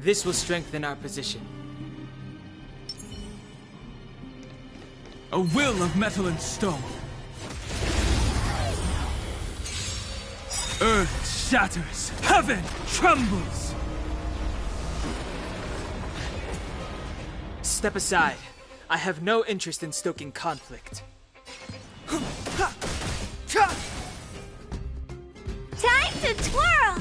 This will strengthen our position. A will of metal and stone. Earth shatters, heaven trembles! Step aside. I have no interest in stoking conflict. Time to twirl!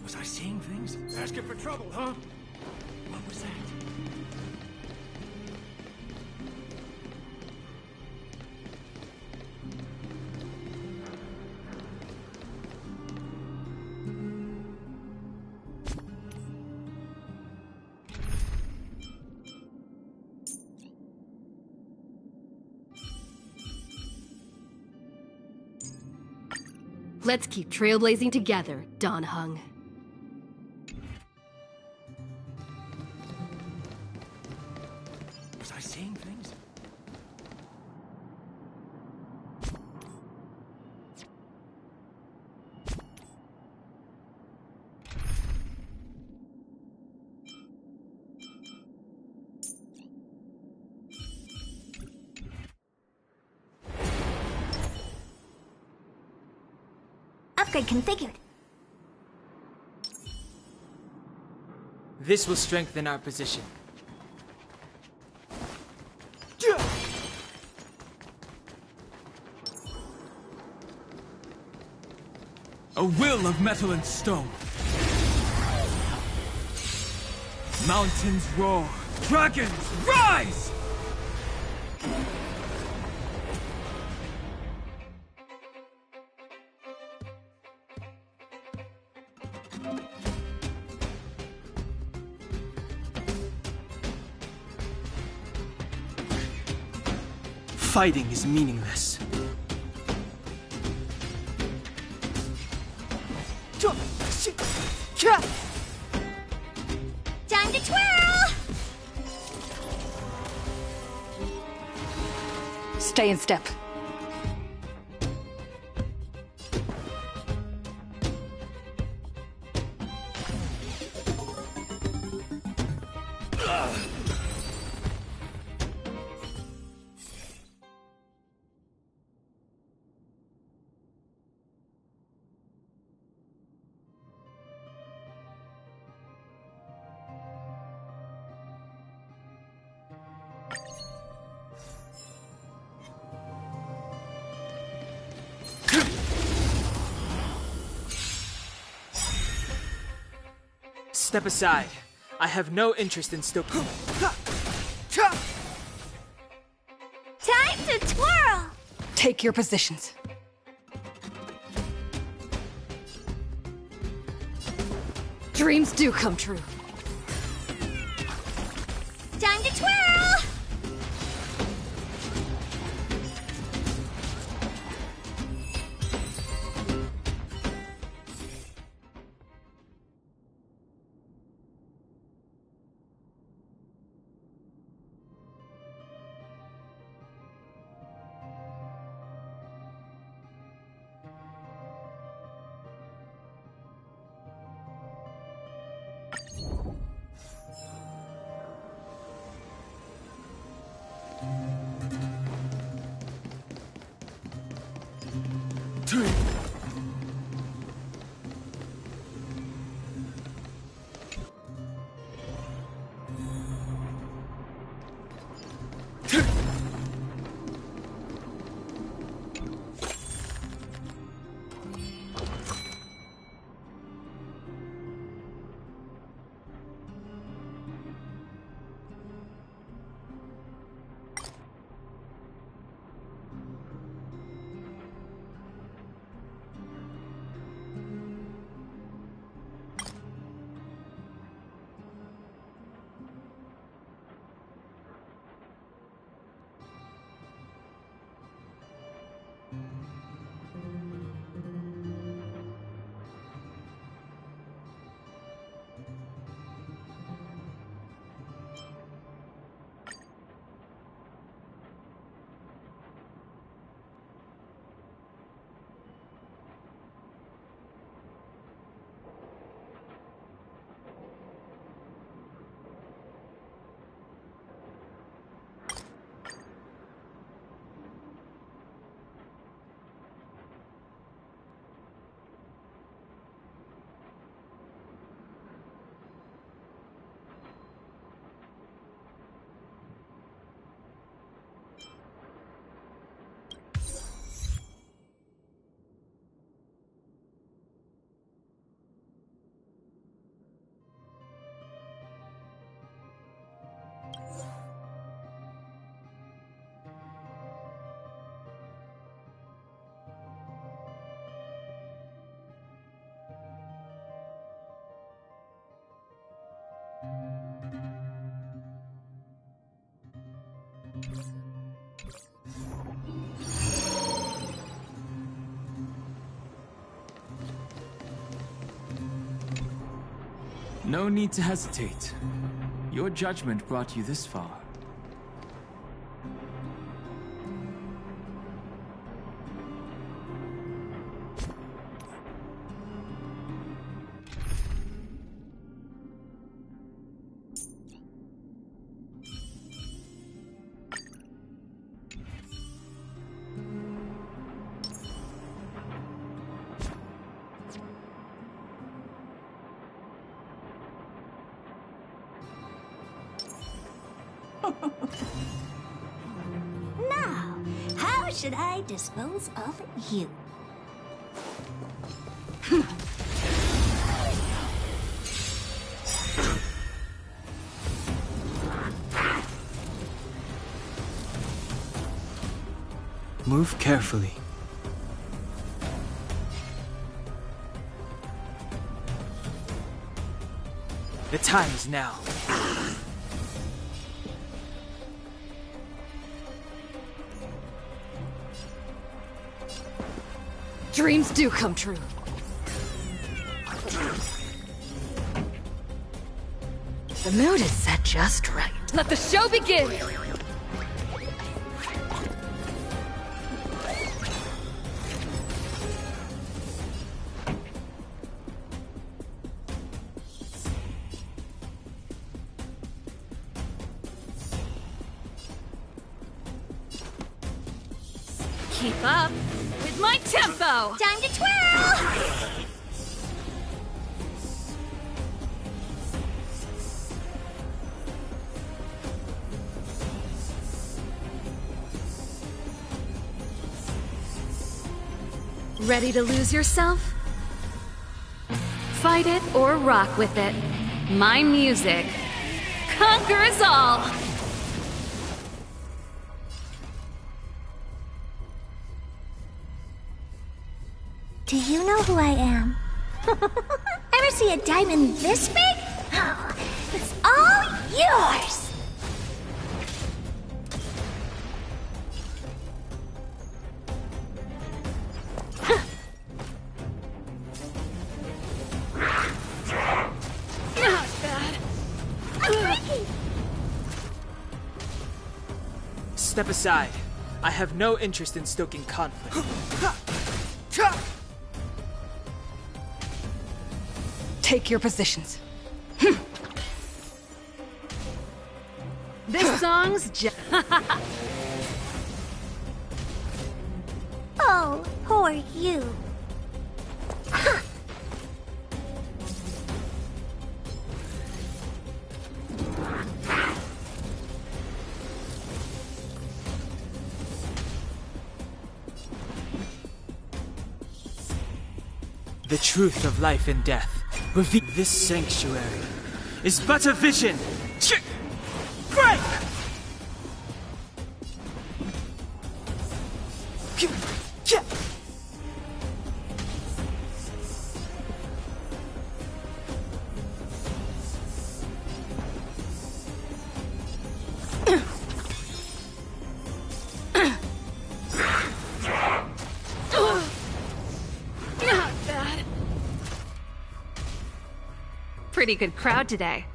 Was I seeing things? Asking for trouble, huh? What was that? Let's keep trailblazing together, Don Hung. Was I seeing things? Upgrade configured. This will strengthen our position. A will of metal and stone. Mountains roar, dragons rise! Fighting is meaningless. Time to twirl! Stay in step. Step aside. I have no interest in stoking. Time to twirl! Take your positions. Dreams do come true. Time to twirl! No need to hesitate. Your judgment brought you this far. Now, how should I dispose of you? Move carefully. The time is now. Dreams do come true. The mood is set just right. Let the show begin! Keep up with my tempo! Time to twirl! Ready to lose yourself? Fight it or rock with it. My music conquers all! Do you know who I am? Ever see a diamond this big? Oh, it's all yours! Not bad. Step aside. I have no interest in stoking conflict. Take your positions. This song's just... Oh, who are you? The truth of life and death. This sanctuary is but a vision. Break! Not bad. Pretty good crowd today.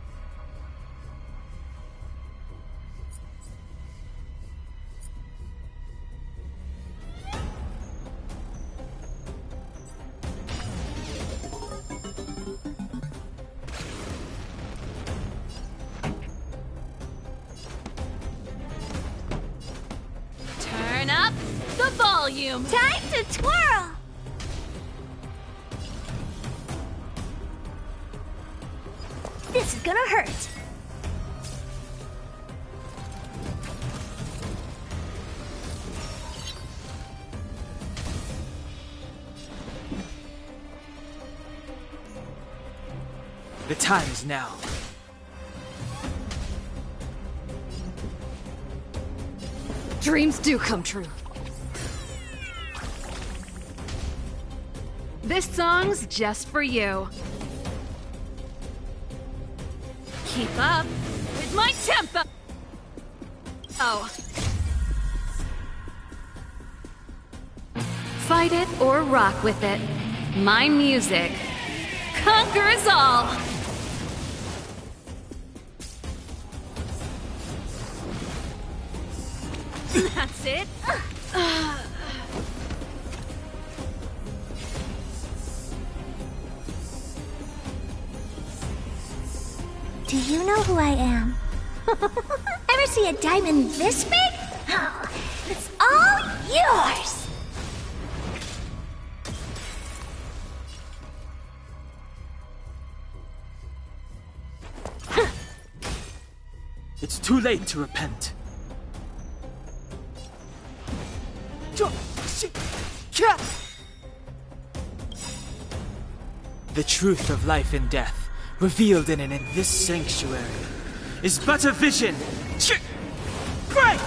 Turn up the volume. Time to twirl! This is gonna hurt. The time is now. Dreams do come true. This song's just for you. Keep up with my tempo. Oh. Fight it or rock with it. My music conquers all. That's it. Do you know who I am? Ever see a diamond this big? Oh, it's all yours! It's too late to repent. The truth of life and death, revealed in this sanctuary, is but a vision. Break!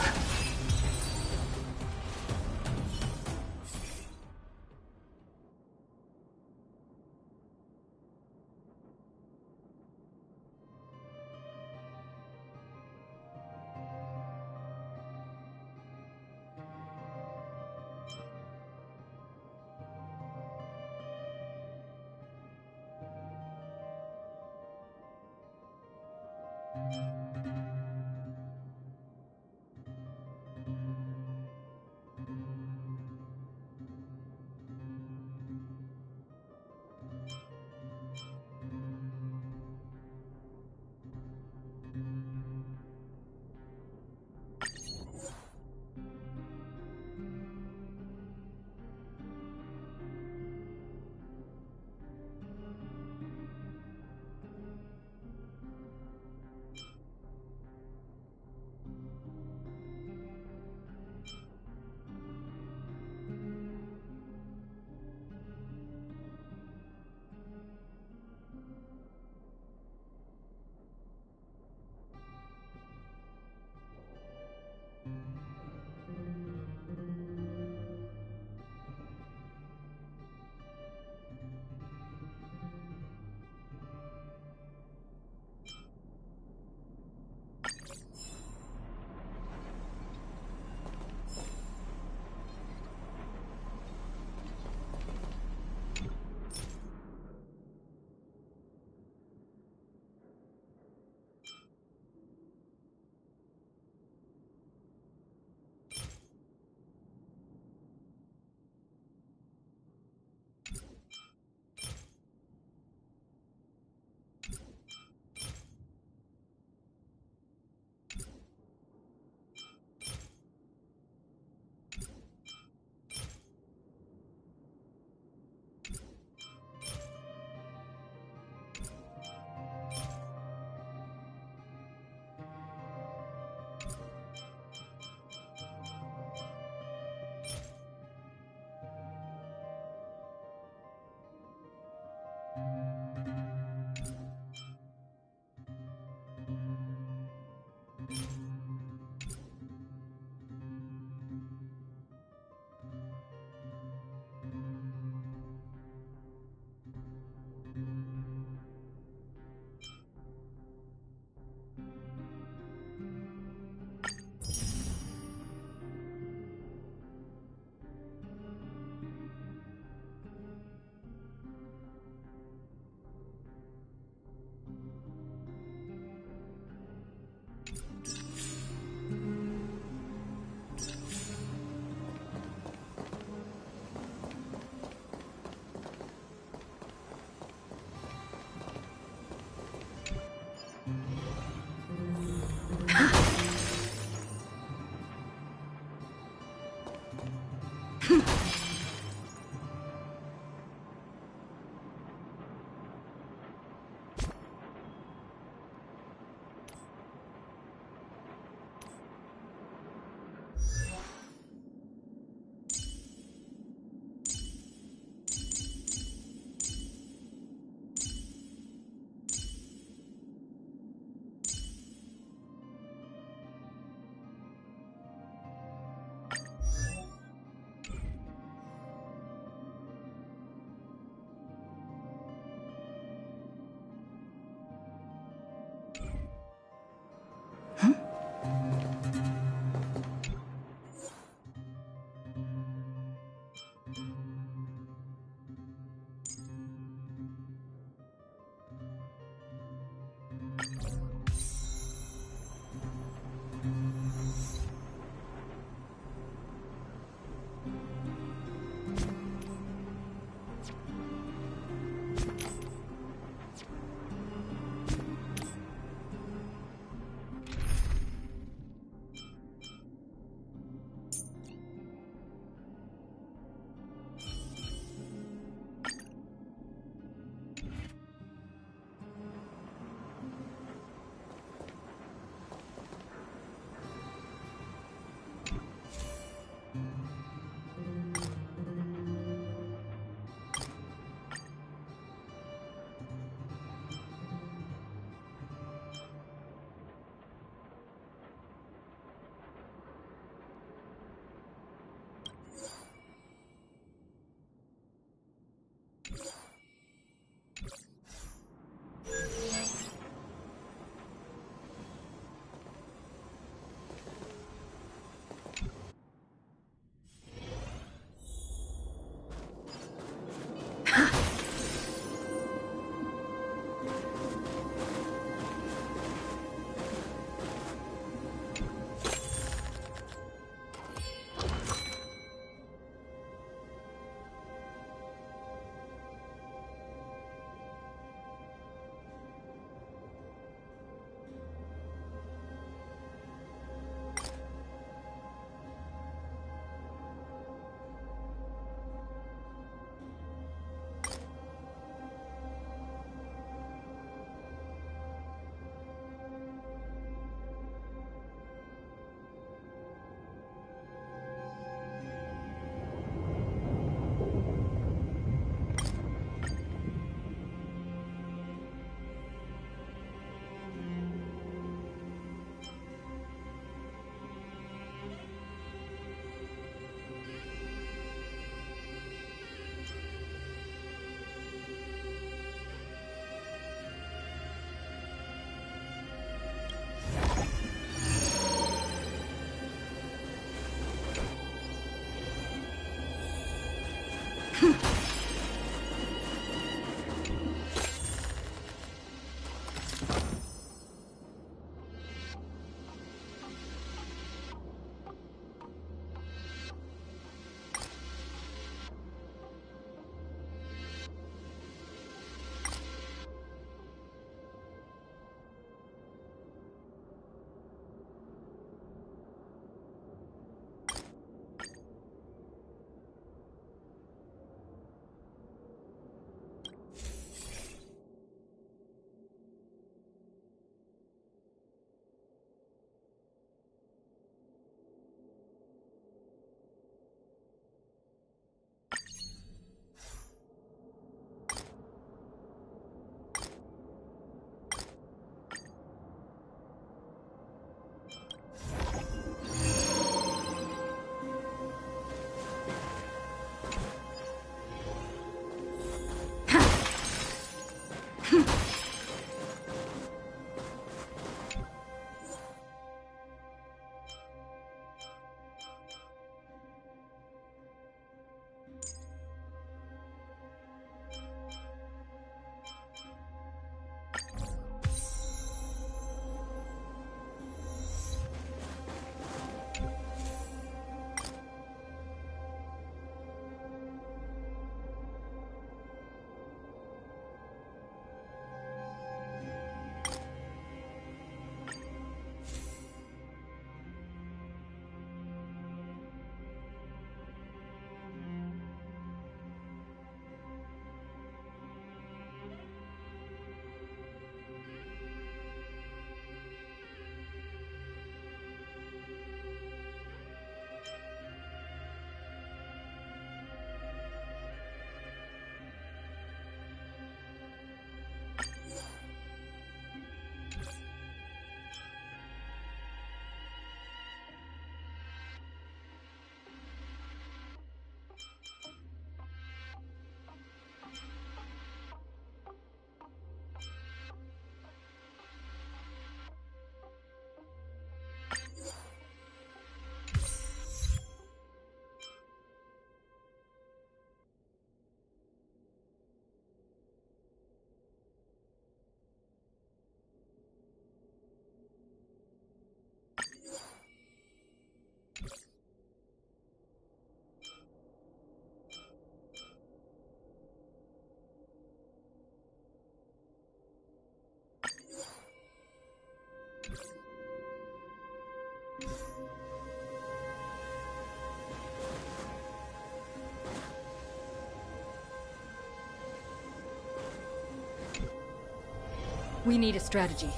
We need a strategy.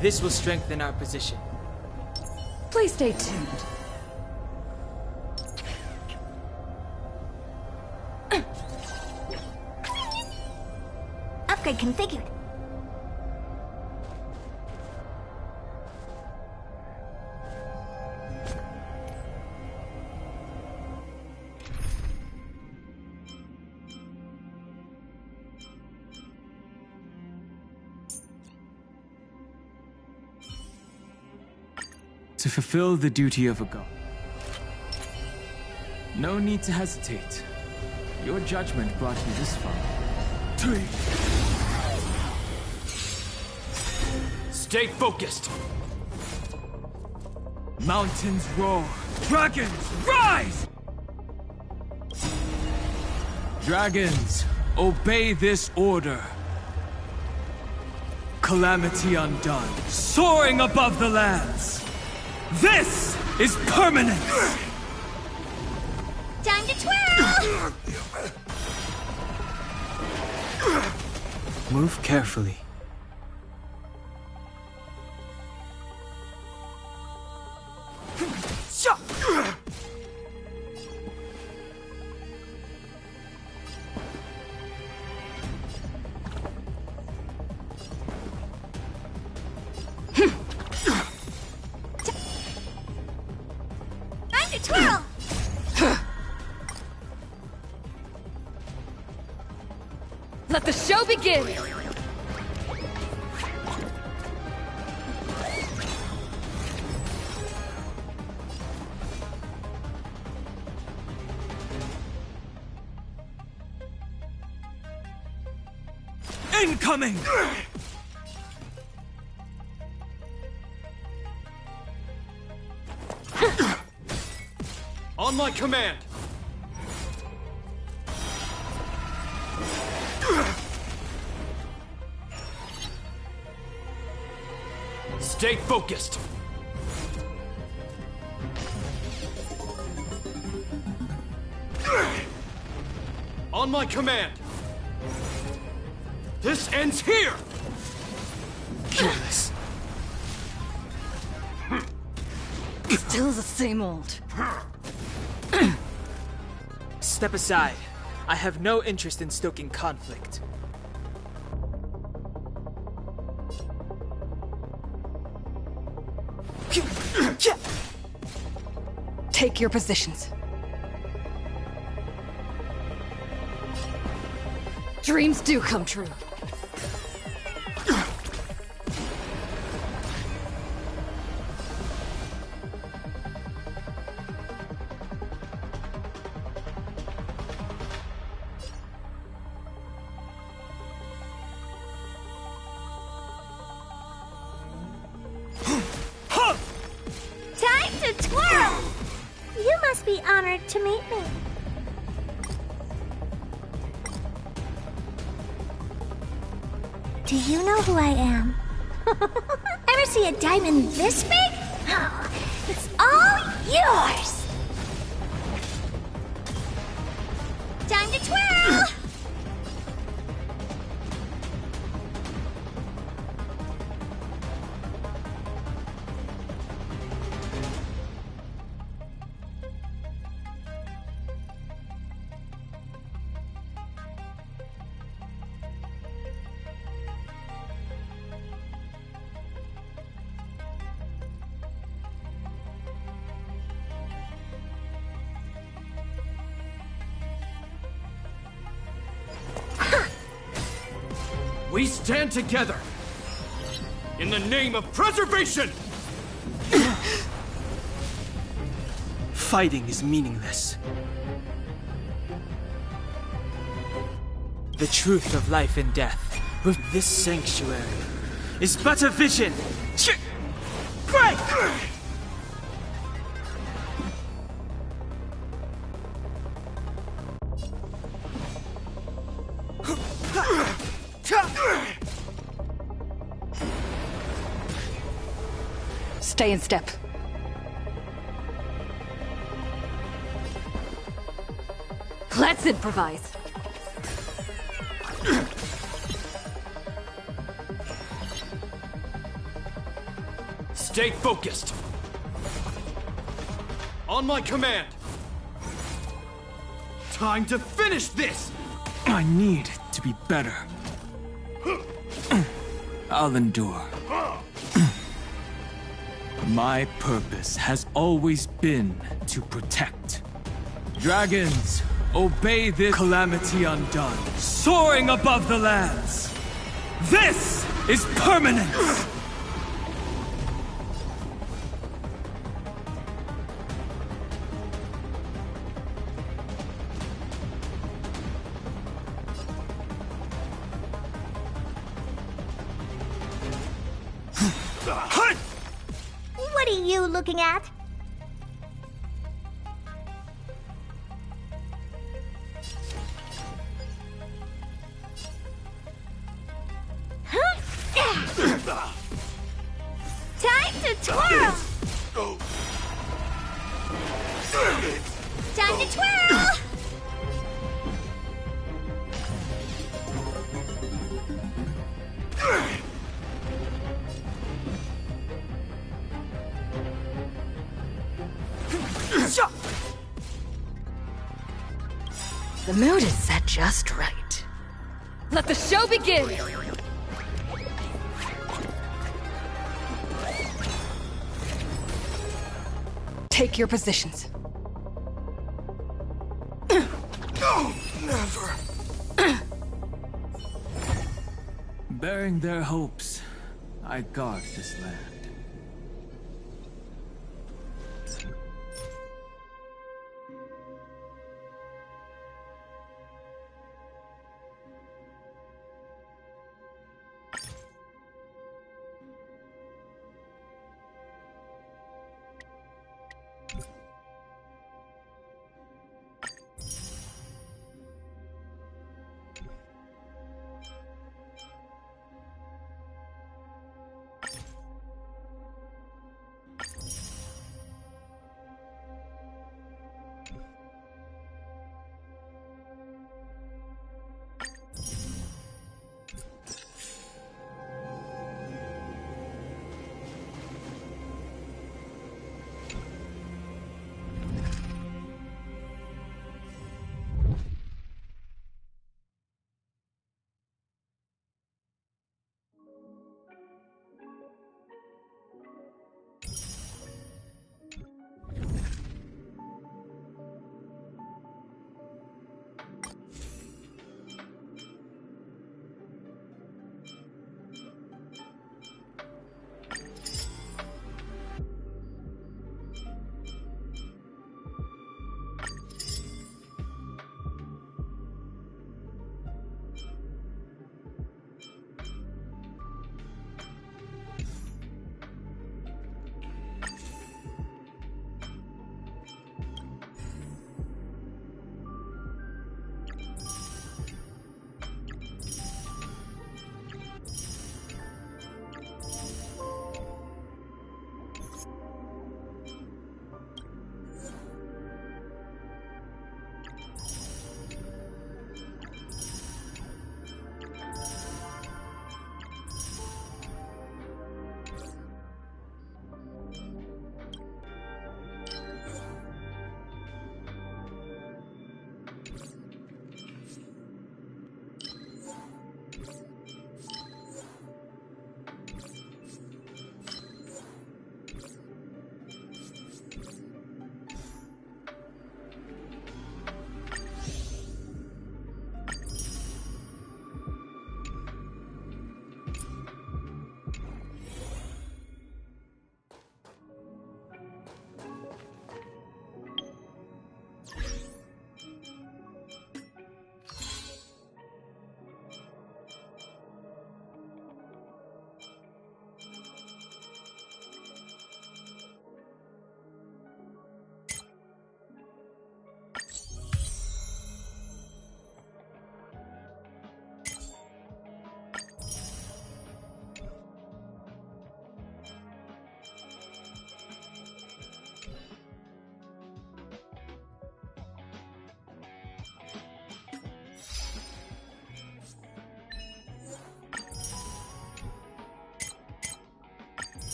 This will strengthen our position. Please stay tuned. Upgrade configured. To fulfill the duty of a god. No need to hesitate. Your judgment brought you this far. Stay focused! Mountains roar. Dragons rise! Dragons, obey this order. Calamity undone, soaring above the lands. This is permanent! Time to twirl! Move carefully. Time to twirl! Let the show begin! Incoming! On my command! Stay focused! On my command! This ends here! Careless. Still the same old. Step aside. I have no interest in stoking conflict. Take your positions. Dreams do come true. Time to twirl! You must be honored to meet me. Do you know who I am? Ever see a diamond this big? Oh, it's all yours! Time to twirl! We stand together! In the name of preservation! Fighting is meaningless. The truth of life and death with this sanctuary is but a vision. Break! Stay in step. Let's improvise. Stay focused! On my command! Time to finish this! I need to be better. I'll endure. My purpose has always been to protect. Dragons, obey this calamity undone, soaring above the lands. This is permanence! What are you looking at? Time to twirl! Time to twirl! The mood is set just right. Let the show begin! Take your positions. No, never! Bearing their hopes, I guard this land.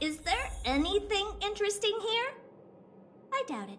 Is there anything interesting here? I doubt it.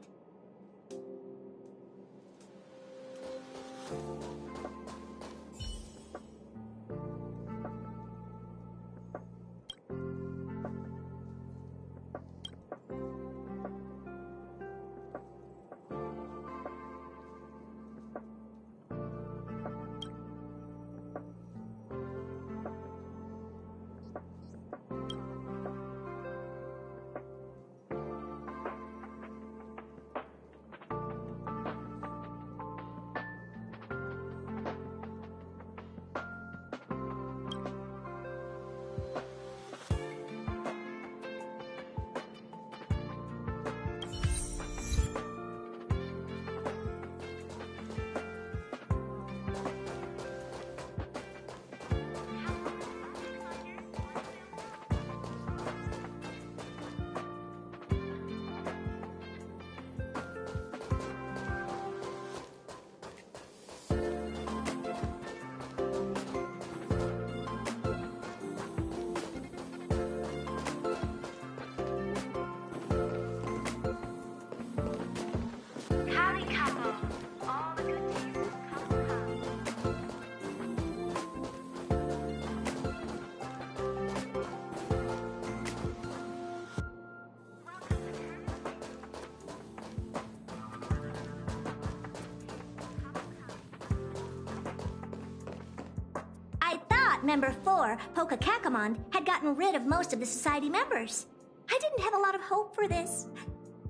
Member 4, Pokakakamon, had gotten rid of most of the society members. I didn't have a lot of hope for this.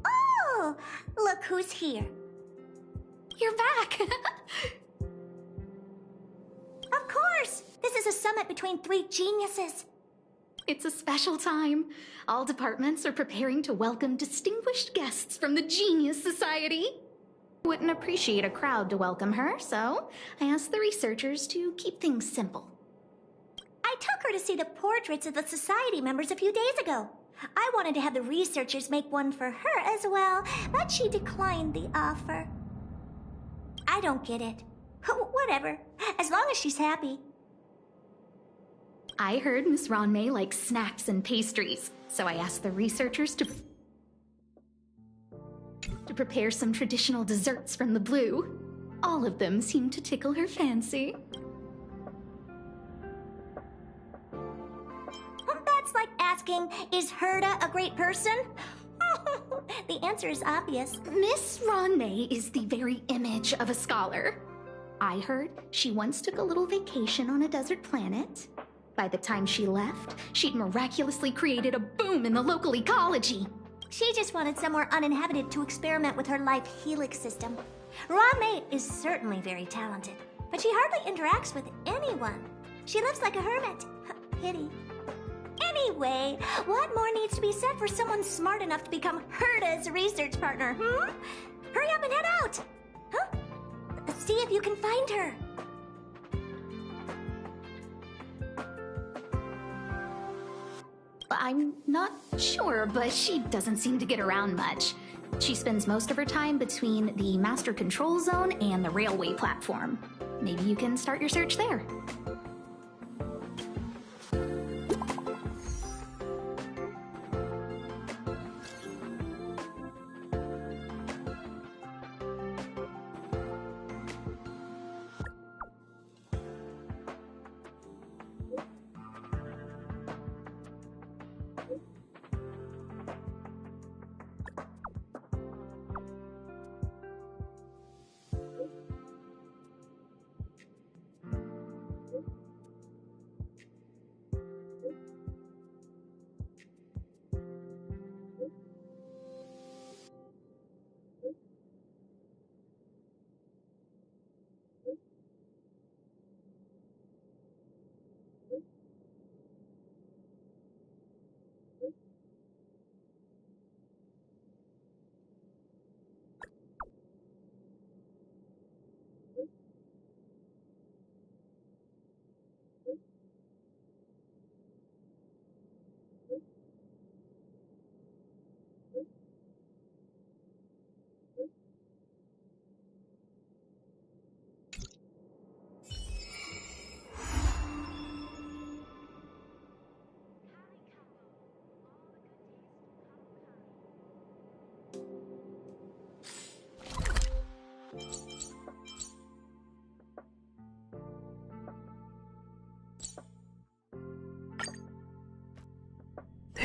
Oh, look who's here. You're back! Of course! This is a summit between 3 geniuses. It's a special time. All departments are preparing to welcome distinguished guests from the Genius Society. Wouldn't appreciate a crowd to welcome her, so I asked the researchers to keep things simple. I took her to see the portraits of the society members a few days ago. I wanted to have the researchers make one for her as well, but she declined the offer. I don't get it. Whatever, as long as she's happy. I heard Miss Ronmei likes snacks and pastries, so I asked the researchers to prepare some traditional desserts from the blue. All of them seemed to tickle her fancy. That's like asking, is Herta a great person? The answer is obvious. Miss Ronmei is the very image of a scholar. I heard she once took a little vacation on a desert planet. By the time she left, she'd miraculously created a boom in the local ecology. She just wanted somewhere uninhabited to experiment with her life helix system. Ronmei is certainly very talented, but she hardly interacts with anyone. She lives like a hermit. Pity. Anyway, what more needs to be said for someone smart enough to become Herta's research partner, Hurry up and head out! Huh? See if you can find her. I'm not sure, but she doesn't seem to get around much. She spends most of her time between the Master Control Zone and the railway platform. Maybe you can start your search there.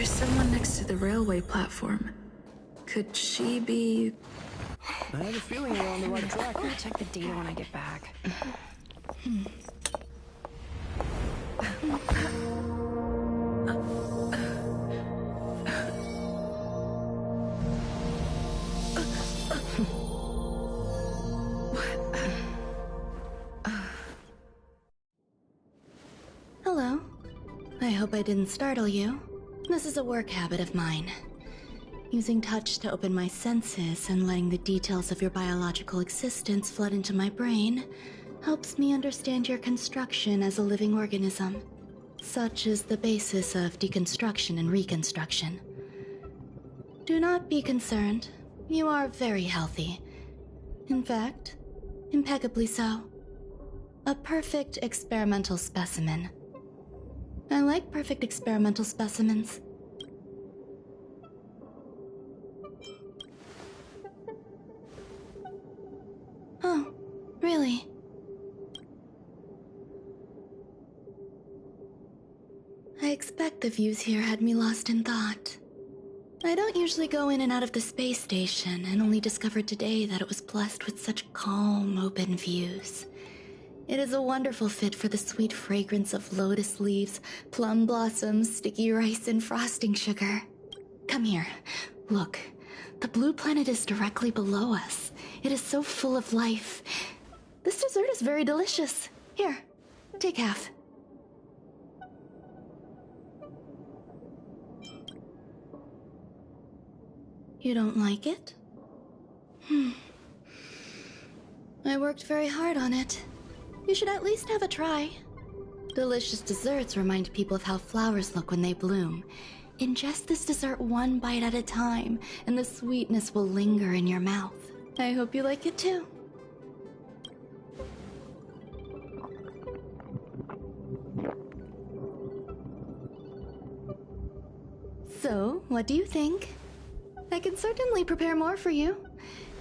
There's someone next to the railway platform. Could she be... I have a feeling we're on the right track. I'll check the data when I get back. Hello. I hope I didn't startle you. This is a work habit of mine. Using touch to open my senses and letting the details of your biological existence flood into my brain helps me understand your construction as a living organism. Such is the basis of deconstruction and reconstruction. Do not be concerned. You are very healthy. In fact, impeccably so. A perfect experimental specimen. I like perfect experimental specimens. Oh, really? I expect the views here had me lost in thought. I don't usually go in and out of the space station, and only discovered today that it was blessed with such calm, open views. It is a wonderful fit for the sweet fragrance of lotus leaves, plum blossoms, sticky rice, and frosting sugar. Come here. Look. The blue planet is directly below us. It is so full of life. This dessert is very delicious. Here, take half. You don't like it? I worked very hard on it. You should at least have a try. Delicious desserts remind people of how flowers look when they bloom. Ingest this dessert one bite at a time, and the sweetness will linger in your mouth. I hope you like it too. So, what do you think? I can certainly prepare more for you.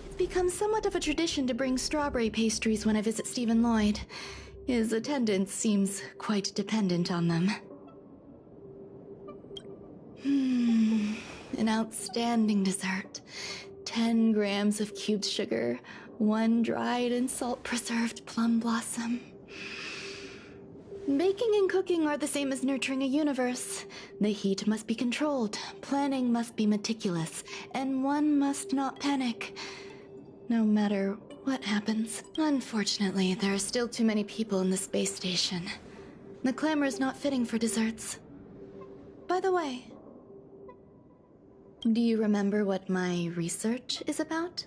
It's become somewhat of a tradition to bring strawberry pastries when I visit Stephen Lloyd. His attendance seems quite dependent on them. An outstanding dessert. 10 grams of cubed sugar, 1 dried and salt-preserved plum blossom. Baking and cooking are the same as nurturing a universe. The heat must be controlled, planning must be meticulous, and one must not panic. No matter what happens. Unfortunately, there are still too many people in the space station. The clamor is not fitting for desserts. By the way, do you remember what my research is about?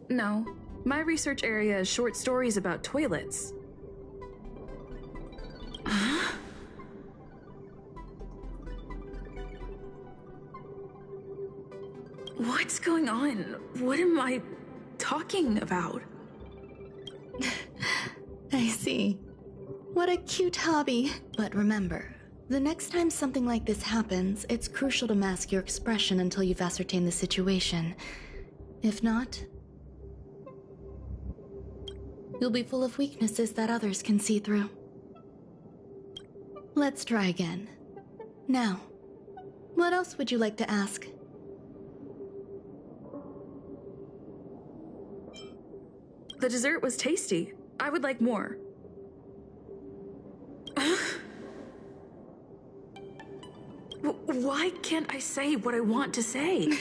No. My research area is short stories about toilets. Huh? What's going on? What am I talking about? I see. What a cute hobby. But remember, the next time something like this happens, it's crucial to mask your expression until you've ascertained the situation. If not, you'll be full of weaknesses that others can see through. Let's try again. Now, what else would you like to ask? The dessert was tasty. I would like more. Why can't I say what I want to say?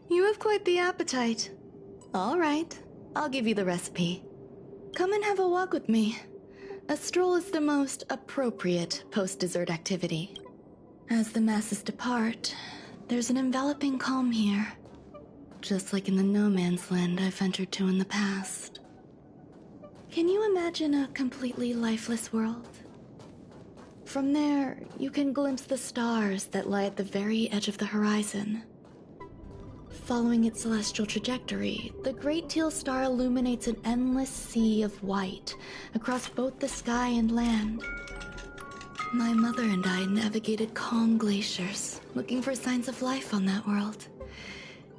You have quite the appetite. All right, I'll give you the recipe. Come and have a walk with me. A stroll is the most appropriate post-dessert activity. As the masses depart, there's an enveloping calm here. Just like in the no-man's land I've ventured to in the past. Can you imagine a completely lifeless world? From there, you can glimpse the stars that lie at the very edge of the horizon. Following its celestial trajectory, the Great Teal Star illuminates an endless sea of white across both the sky and land. My mother and I navigated calm glaciers, looking for signs of life on that world,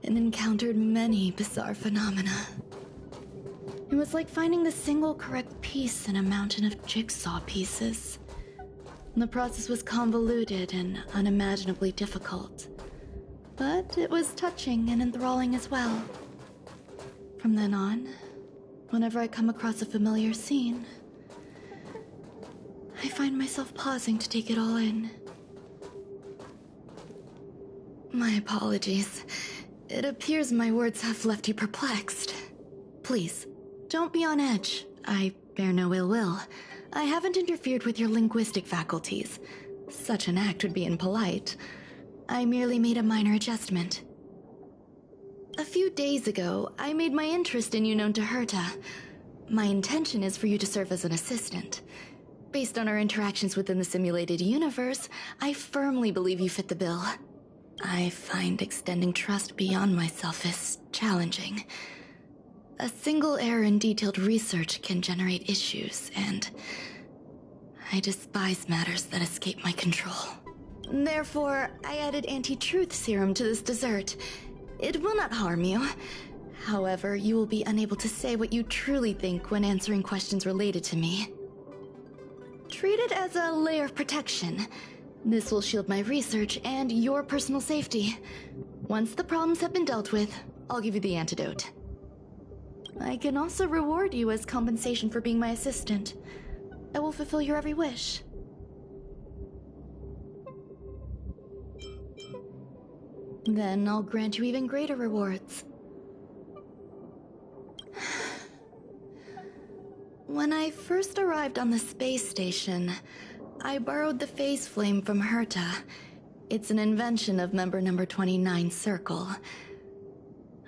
and encountered many bizarre phenomena. It was like finding the single correct piece in a mountain of jigsaw pieces. The process was convoluted and unimaginably difficult, but it was touching and enthralling as well. From then on, whenever I come across a familiar scene, I find myself pausing to take it all in. My apologies. It appears my words have left you perplexed. Please, don't be on edge. I bear no ill will. I haven't interfered with your linguistic faculties. Such an act would be impolite. I merely made a minor adjustment. A few days ago, I made my interest in you known to Herta. My intention is for you to serve as an assistant. Based on our interactions within the simulated universe, I firmly believe you fit the bill. I find extending trust beyond myself is challenging. A single error in detailed research can generate issues, and I despise matters that escape my control. Therefore, I added anti-truth serum to this dessert. It will not harm you. However, you will be unable to say what you truly think when answering questions related to me. Treat it as a layer of protection. This will shield my research and your personal safety. Once the problems have been dealt with, I'll give you the antidote. I can also reward you as compensation for being my assistant. I will fulfill your every wish. Then I'll grant you even greater rewards. When I first arrived on the space station, I borrowed the phase flame from Herta. It's an invention of member number 29 Circle.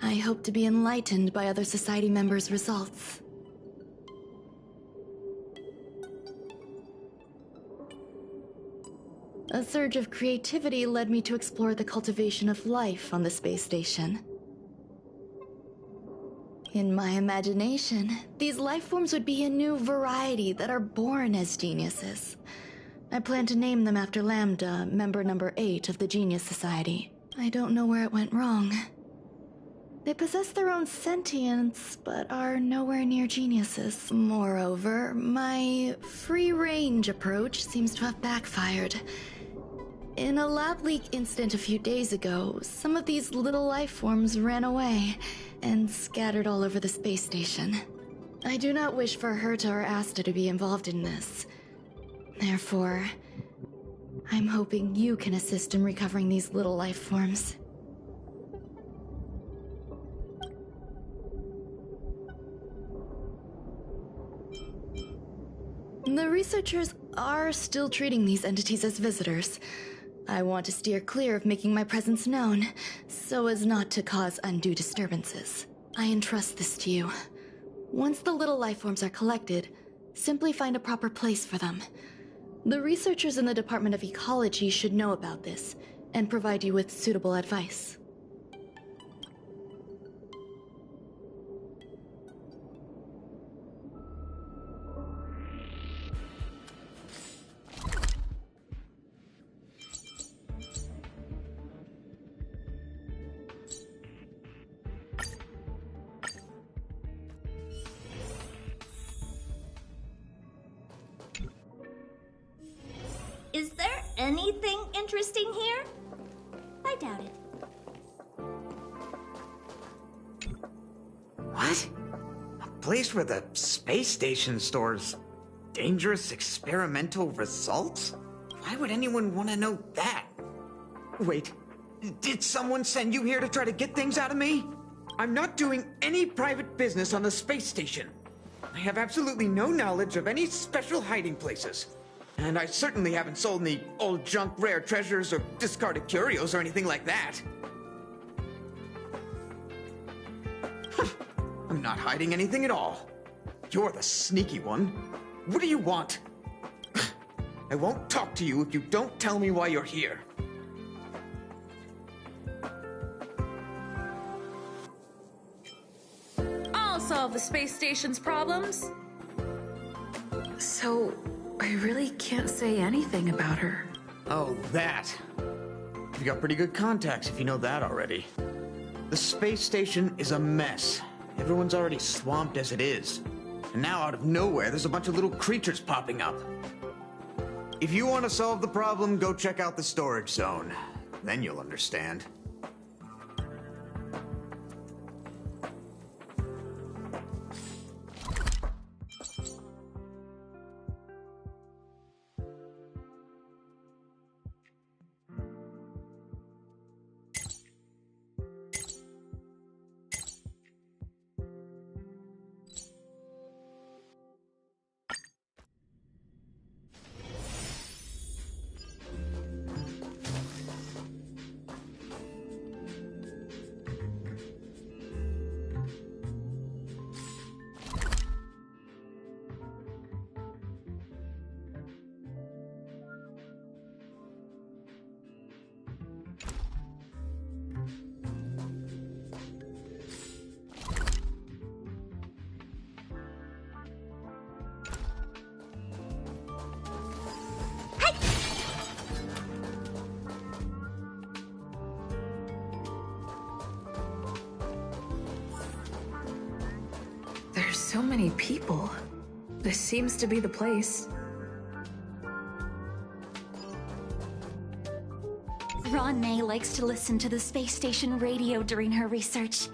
I hope to be enlightened by other society members' results. A surge of creativity led me to explore the cultivation of life on the space station. In my imagination, these life forms would be a new variety that are born as geniuses. I plan to name them after Lambda, member number 8 of the Genius Society. I don't know where it went wrong. They possess their own sentience, but are nowhere near geniuses. Moreover, my free-range approach seems to have backfired. In a lab leak incident a few days ago, some of these little life forms ran away and scattered all over the space station. I do not wish for Herta or Asta to be involved in this. Therefore, I'm hoping you can assist in recovering these little life forms. The researchers are still treating these entities as visitors. I want to steer clear of making my presence known, so as not to cause undue disturbances. I entrust this to you. Once the little life forms are collected, simply find a proper place for them. The researchers in the Department of Ecology should know about this, and provide you with suitable advice. Is there anything interesting here? I doubt it. What? A place where the space station stores dangerous experimental results? Why would anyone want to know that? Wait, did someone send you here to try to get things out of me? I'm not doing any private business on the space station. I have absolutely no knowledge of any special hiding places. And I certainly haven't sold any old junk rare treasures or discarded curios or anything like that. I'm not hiding anything at all. You're the sneaky one. What do you want? I won't talk to you if you don't tell me why you're here. I'll solve the space station's problems. So, I really can't say anything about her. Oh, that. You got pretty good contacts if you know that already. The space station is a mess. Everyone's already swamped as it is. And now out of nowhere, there's a bunch of little creatures popping up. If you want to solve the problem, go check out the storage zone. Then you'll understand. There's so many people. This seems to be the place. Ron May likes to listen to the space station radio during her research.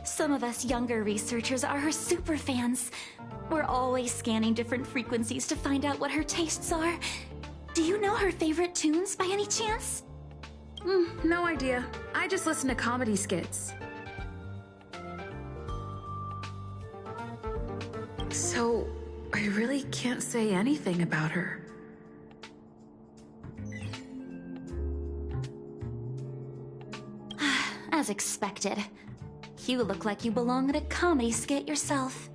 Some of us younger researchers are her super fans. We're always scanning different frequencies to find out what her tastes are. Do you know her favorite tunes by any chance? No idea. I just listen to comedy skits. So, I really can't say anything about her. As expected. You look like you belong in a comedy skit yourself.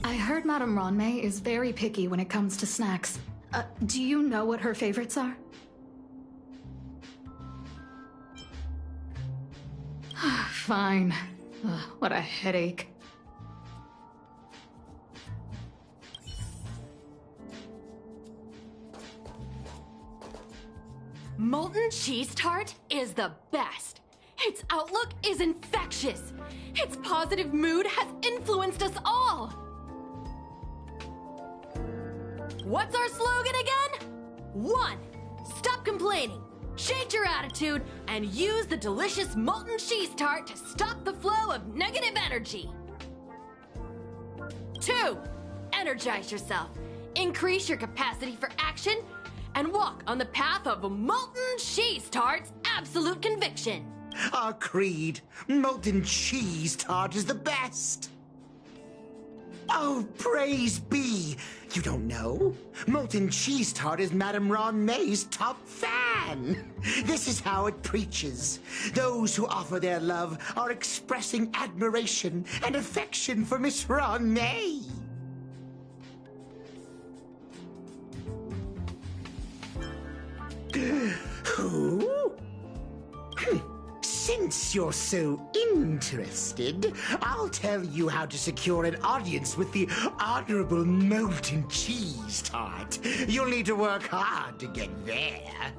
I heard Madame Ronmei is very picky when it comes to snacks. Do you know what her favorites are? Fine. What a headache. Molten cheese tart is the best. Its outlook is infectious. Its positive mood has influenced us all. What's our slogan again? 1. Stop complaining, change your attitude, and use the delicious molten cheese tart to stop the flow of negative energy. 2. Energize yourself, increase your capacity for action, and walk on the path of molten cheese tart's absolute conviction. Our creed, molten cheese tart is the best. Oh, praise be! You don't know? Molten cheese tart is Madame Ron May's top fan. This is how it preaches. Those who offer their love are expressing admiration and affection for Miss Ron May. Who? Since you're so interested, I'll tell you how to secure an audience with the Honorable Molten Cheese Tart. You'll need to work hard to get there.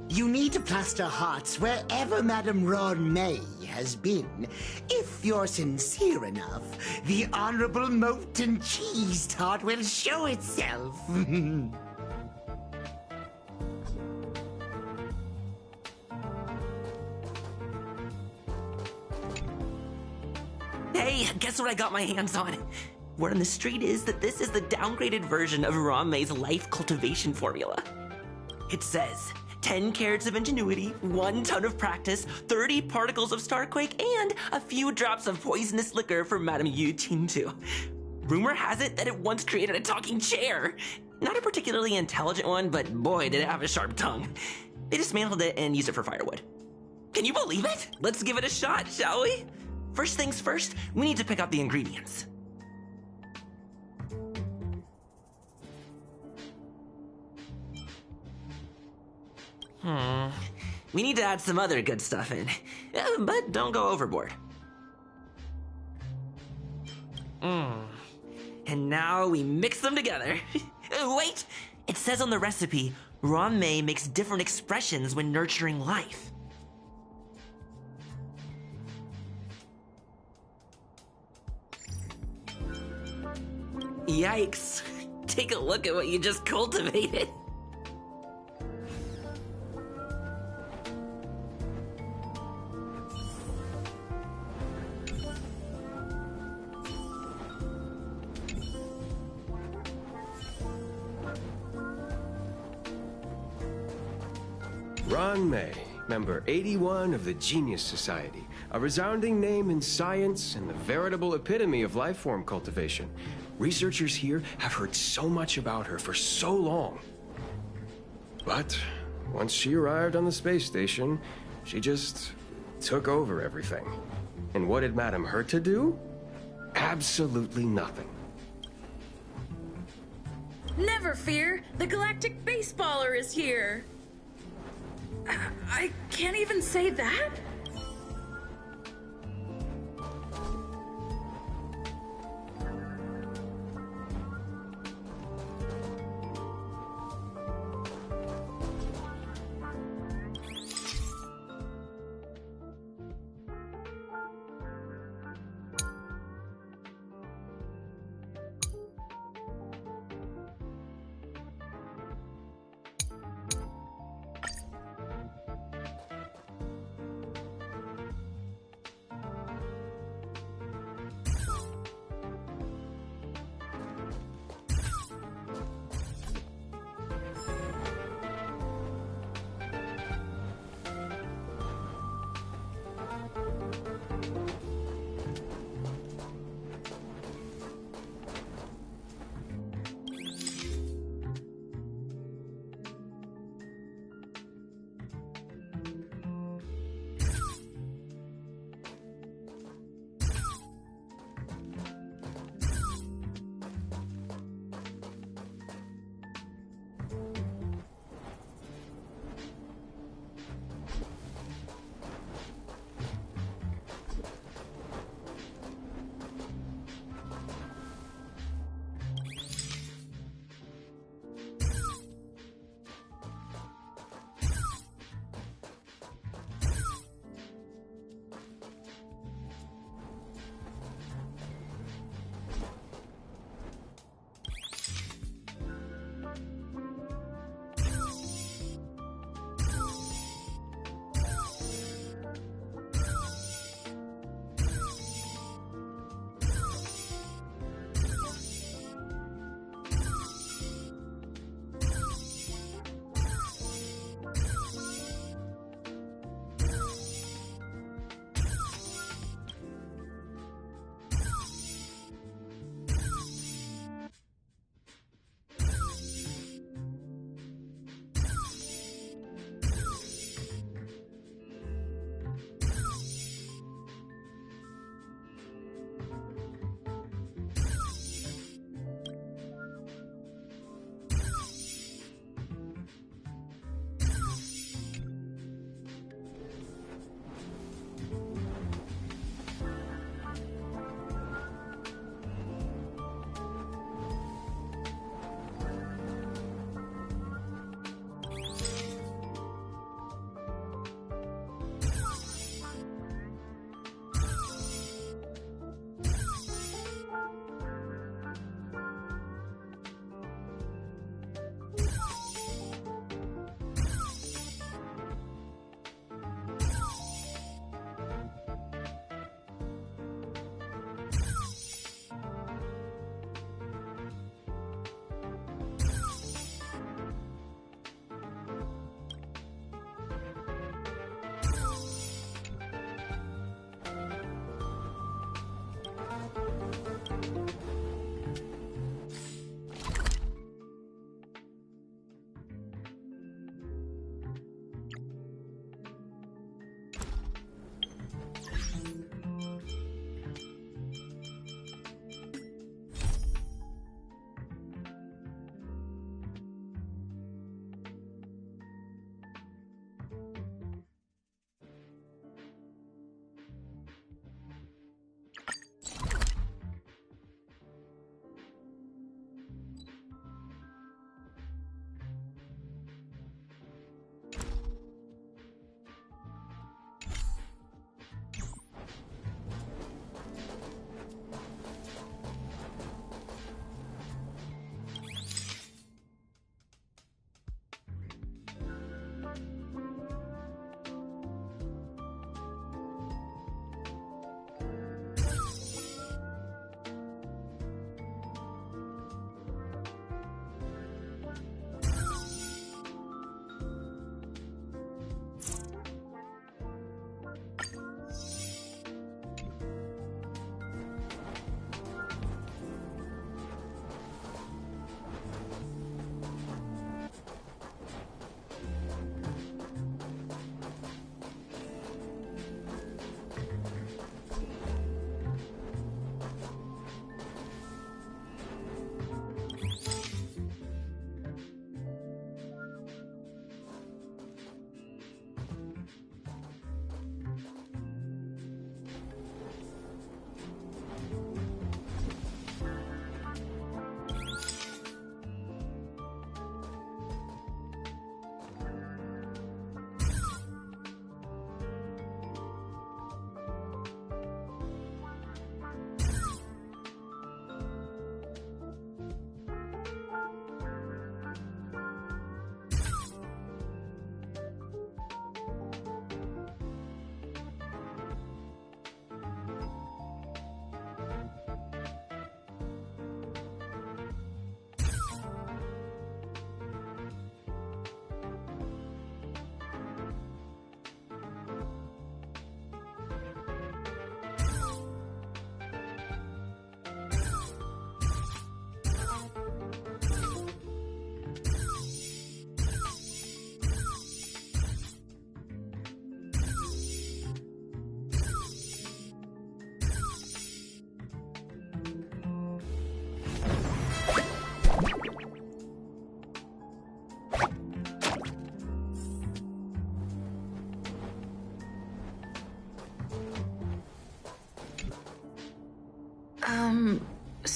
You need to plaster hearts wherever Madame Ron May has been. If you're sincere enough, the Honorable Molten Cheese Tart will show itself. Hey, guess what I got my hands on? Word on the street is that this is the downgraded version of Ron May's life cultivation formula. It says 10 carats of ingenuity, 1 ton of practice, 30 particles of starquake, and a few drops of poisonous liquor for Madame Yu Tintu. Rumor has it that it once created a talking chair. Not a particularly intelligent one, but boy, did it have a sharp tongue. They dismantled it and used it for firewood. Can you believe it? Let's give it a shot, shall we? First things first, we need to pick out the ingredients. We need to add some other good stuff in, but don't go overboard. And now we mix them together. Wait! It says on the recipe, Ron-mei makes different expressions when nurturing life. Yikes. Take a look at what you just cultivated. Ron-mei, member 81 of the Genius Society, a resounding name in science and the veritable epitome of life form cultivation. Researchers here have heard so much about her for so long. But once she arrived on the space station, she just took over everything. And what did Madame Herta do? Absolutely nothing. Never fear, the galactic baseballer is here. I can't even say that?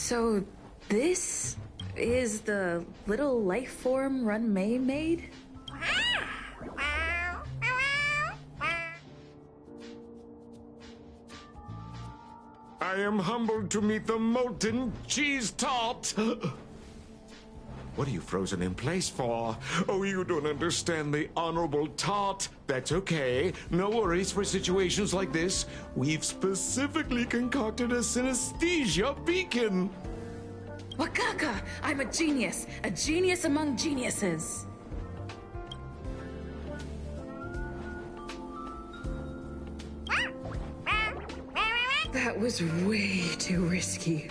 So, this is the little life form Run-Mei made? I am humbled to meet the molten cheese tart. What are you frozen in place for? Oh, you don't understand the honorable tart. That's okay. No worries for situations like this. We've specifically concocted a synesthesia beacon. Wakaka! I'm a genius among geniuses. That was way too risky.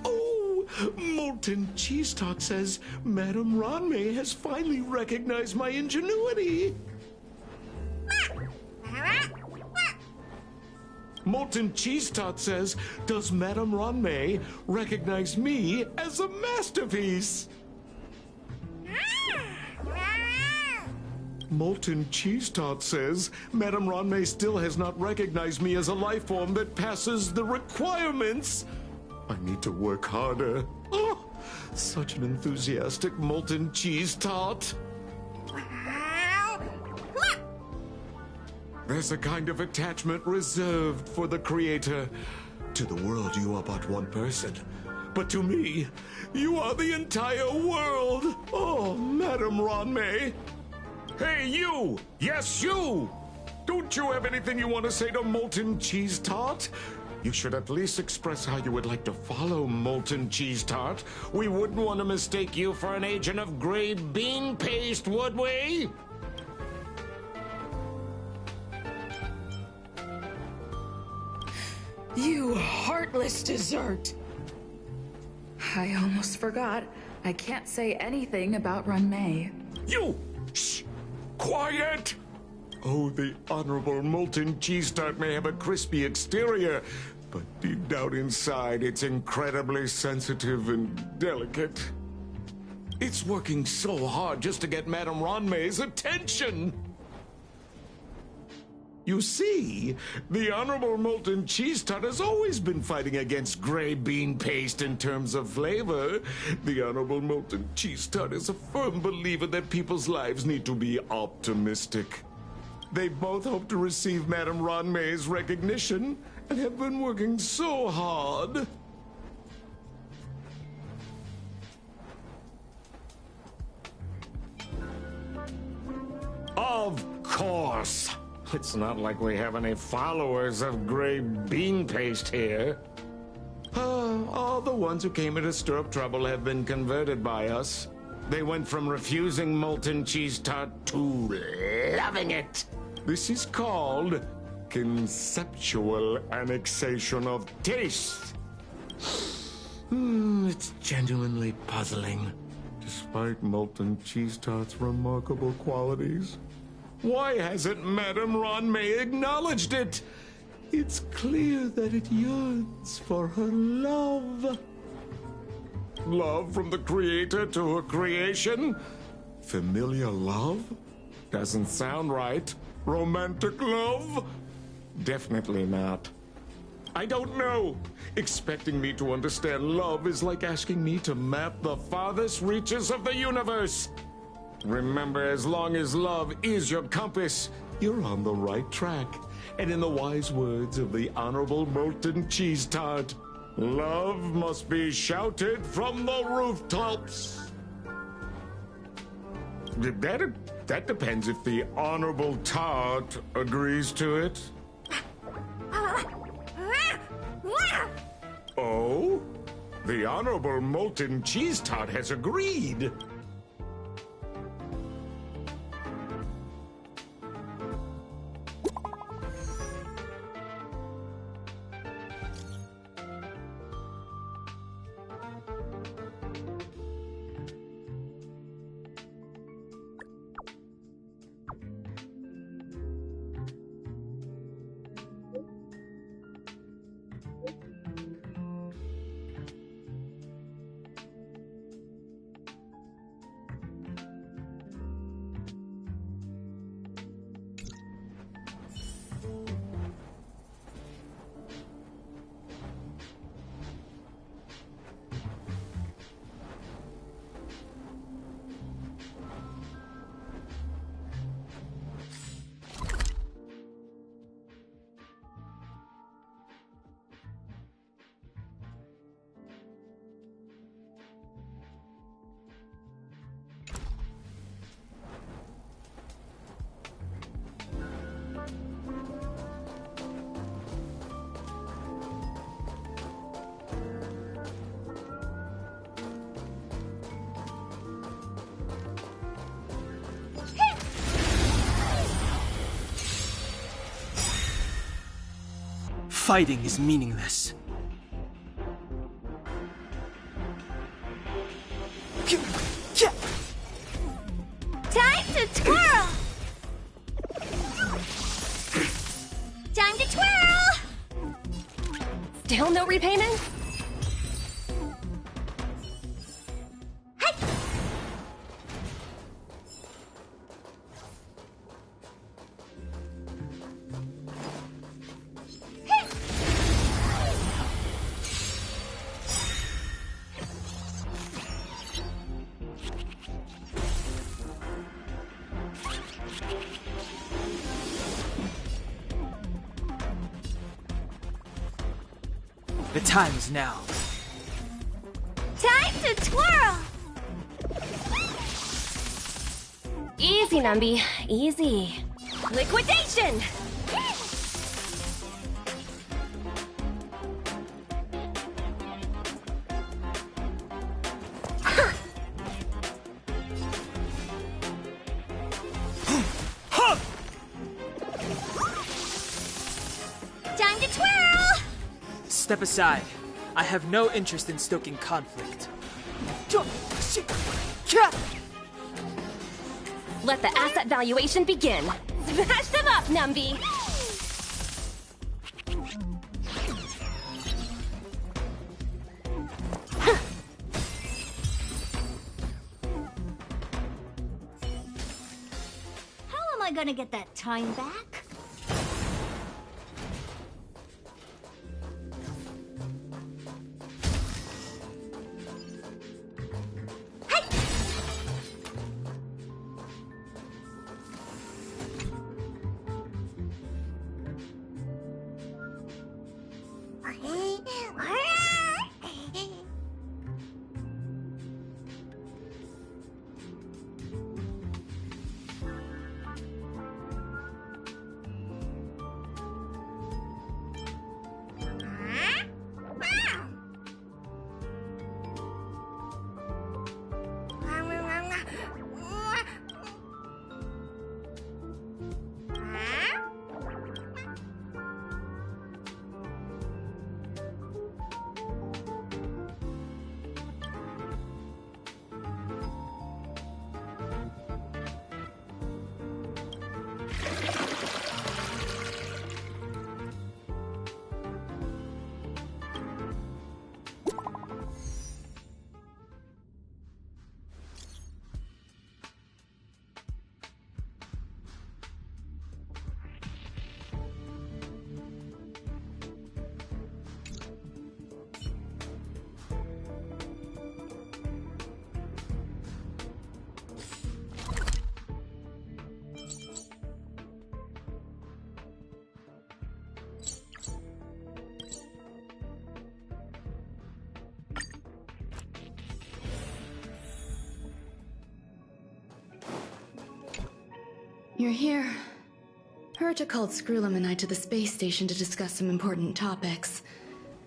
Oh, Molten Cheese Tart says Madame Ranmei has finally recognized my ingenuity. Molten Cheese Tart says, does Madame Ranmei recognize me as a masterpiece? Molten Cheese Tart says, Madame Ranmei still has not recognized me as a life form that passes the requirements. I need to work harder. Oh, such an enthusiastic Molten Cheese Tart. There's a kind of attachment reserved for the creator. To the world, you are but one person. But to me, you are the entire world. Oh, Madame Ranmei. Hey, you! Yes, you! Don't you have anything you want to say to Molten Cheese Tart? You should at least express how you would like to follow Molten Cheese Tart. We wouldn't want to mistake you for an agent of gray bean paste, would we? You heartless dessert! I almost forgot. I can't say anything about Run-Mei. You! Shh! Quiet! Oh, the Honorable Molten Cheese Tart may have a crispy exterior, but deep down inside, it's incredibly sensitive and delicate. It's working so hard just to get Madame Ranmei's attention! You see, the Honorable Molten Cheese Tart has always been fighting against gray bean paste in terms of flavor. The Honorable Molten Cheese Tart is a firm believer that people's lives need to be optimistic. They both hope to receive Madame Ranmei's recognition and have been working so hard. Of course! It's not like we have any followers of gray bean paste here. All the ones who came here to stir up trouble have been converted by us. They went from refusing Molten Cheese Tart to loving it. This is called conceptual annexation of taste. It's genuinely puzzling. Despite Molten Cheese Tart's remarkable qualities, why hasn't Madame Ranmei acknowledged it? It's clear that it yearns for her love. Love from the creator to her creation? Familiar love? Doesn't sound right. Romantic love? Definitely not. I don't know. Expecting me to understand love is like asking me to map the farthest reaches of the universe. Remember, as long as love is your compass, you're on the right track. And in the wise words of the Honorable Molten Cheese Tart, love must be shouted from the rooftops. That depends if the Honorable Tart agrees to it. Oh? The Honorable Molten Cheese Tart has agreed. Fighting is meaningless. Time to twirl! Time to twirl! Still no repayment? The time is now. Time to twirl! Easy, Numby. Easy. Liquidation! Time to twirl! Step aside. I have no interest in stoking conflict. Let the asset valuation begin. Smash them up, Numby! How am I gonna get that time back? You're here. Herta called Screwlum and I to the space station to discuss some important topics.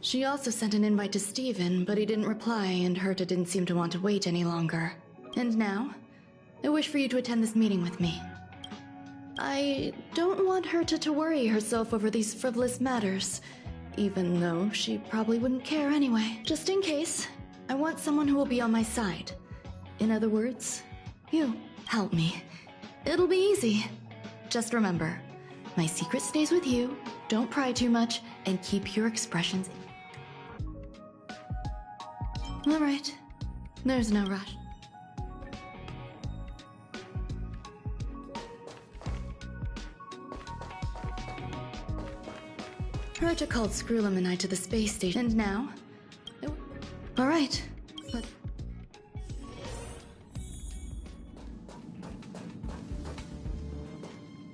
She also sent an invite to Steven, but he didn't reply, and Herta didn't seem to want to wait any longer. And now, I wish for you to attend this meeting with me. I don't want Herta to worry herself over these frivolous matters, even though she probably wouldn't care anyway. Just in case, I want someone who will be on my side. In other words, you help me. It'll be easy. Just remember, my secret stays with you, don't pry too much, and keep your expressions. Alright, there's no rush. Herta called Screwlum and I to the space station, and now... Alright, but...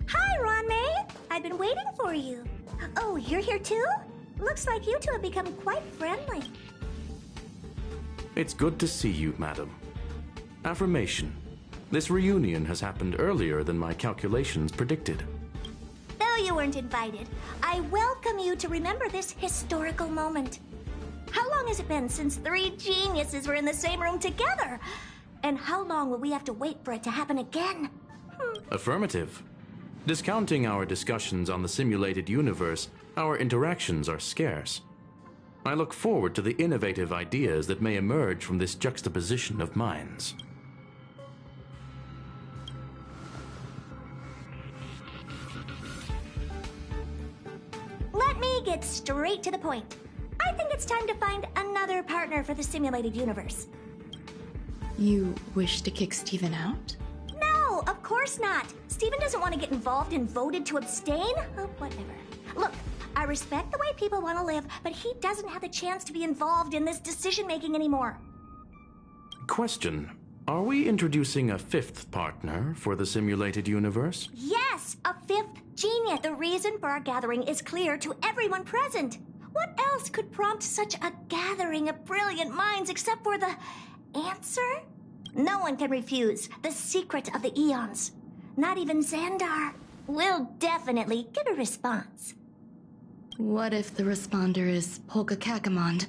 Hi, Ron May! I've been waiting for you. Oh, you're here too? Looks like you two have become quite friendly. It's good to see you, madam. Affirmation. This reunion has happened earlier than my calculations predicted. Though you weren't invited, I welcome you to remember this historical moment. How long has it been since 3 geniuses were in the same room together? And how long will we have to wait for it to happen again? Affirmative. Discounting our discussions on the simulated universe, our interactions are scarce. I look forward to the innovative ideas that may emerge from this juxtaposition of minds. Let me get straight to the point. I think it's time to find another partner for the simulated universe. You wish to kick Steven out? No, of course not. Steven doesn't want to get involved and voted to abstain? Oh, whatever. Look, I respect the way people want to live, but he doesn't have the chance to be involved in this decision-making anymore. Question. Are we introducing a fifth partner for the simulated universe? Yes, a fifth genius. The reason for our gathering is clear to everyone present. What else could prompt such a gathering of brilliant minds except for the answer? No one can refuse the secret of the eons. Not even Xandar. We'll definitely get a response. What if the responder is Polka Kakamond?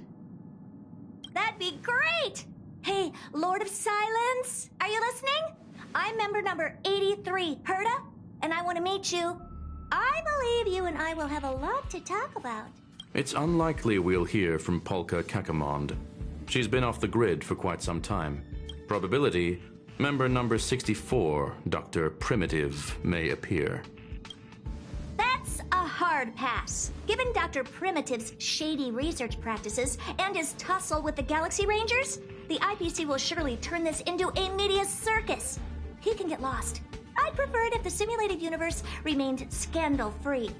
That'd be great! Hey, Lord of Silence, are you listening? I'm member number 83, Herta, and I want to meet you. I believe you and I will have a lot to talk about. It's unlikely we'll hear from Polka Kakamond. She's been off the grid for quite some time. Probability, member number 64, Dr. Primitive, may appear. That's a hard pass. Given Dr. Primitive's shady research practices and his tussle with the Galaxy Rangers, the IPC will surely turn this into a media circus. He can get lost. I'd prefer it if the simulated universe remained scandal-free.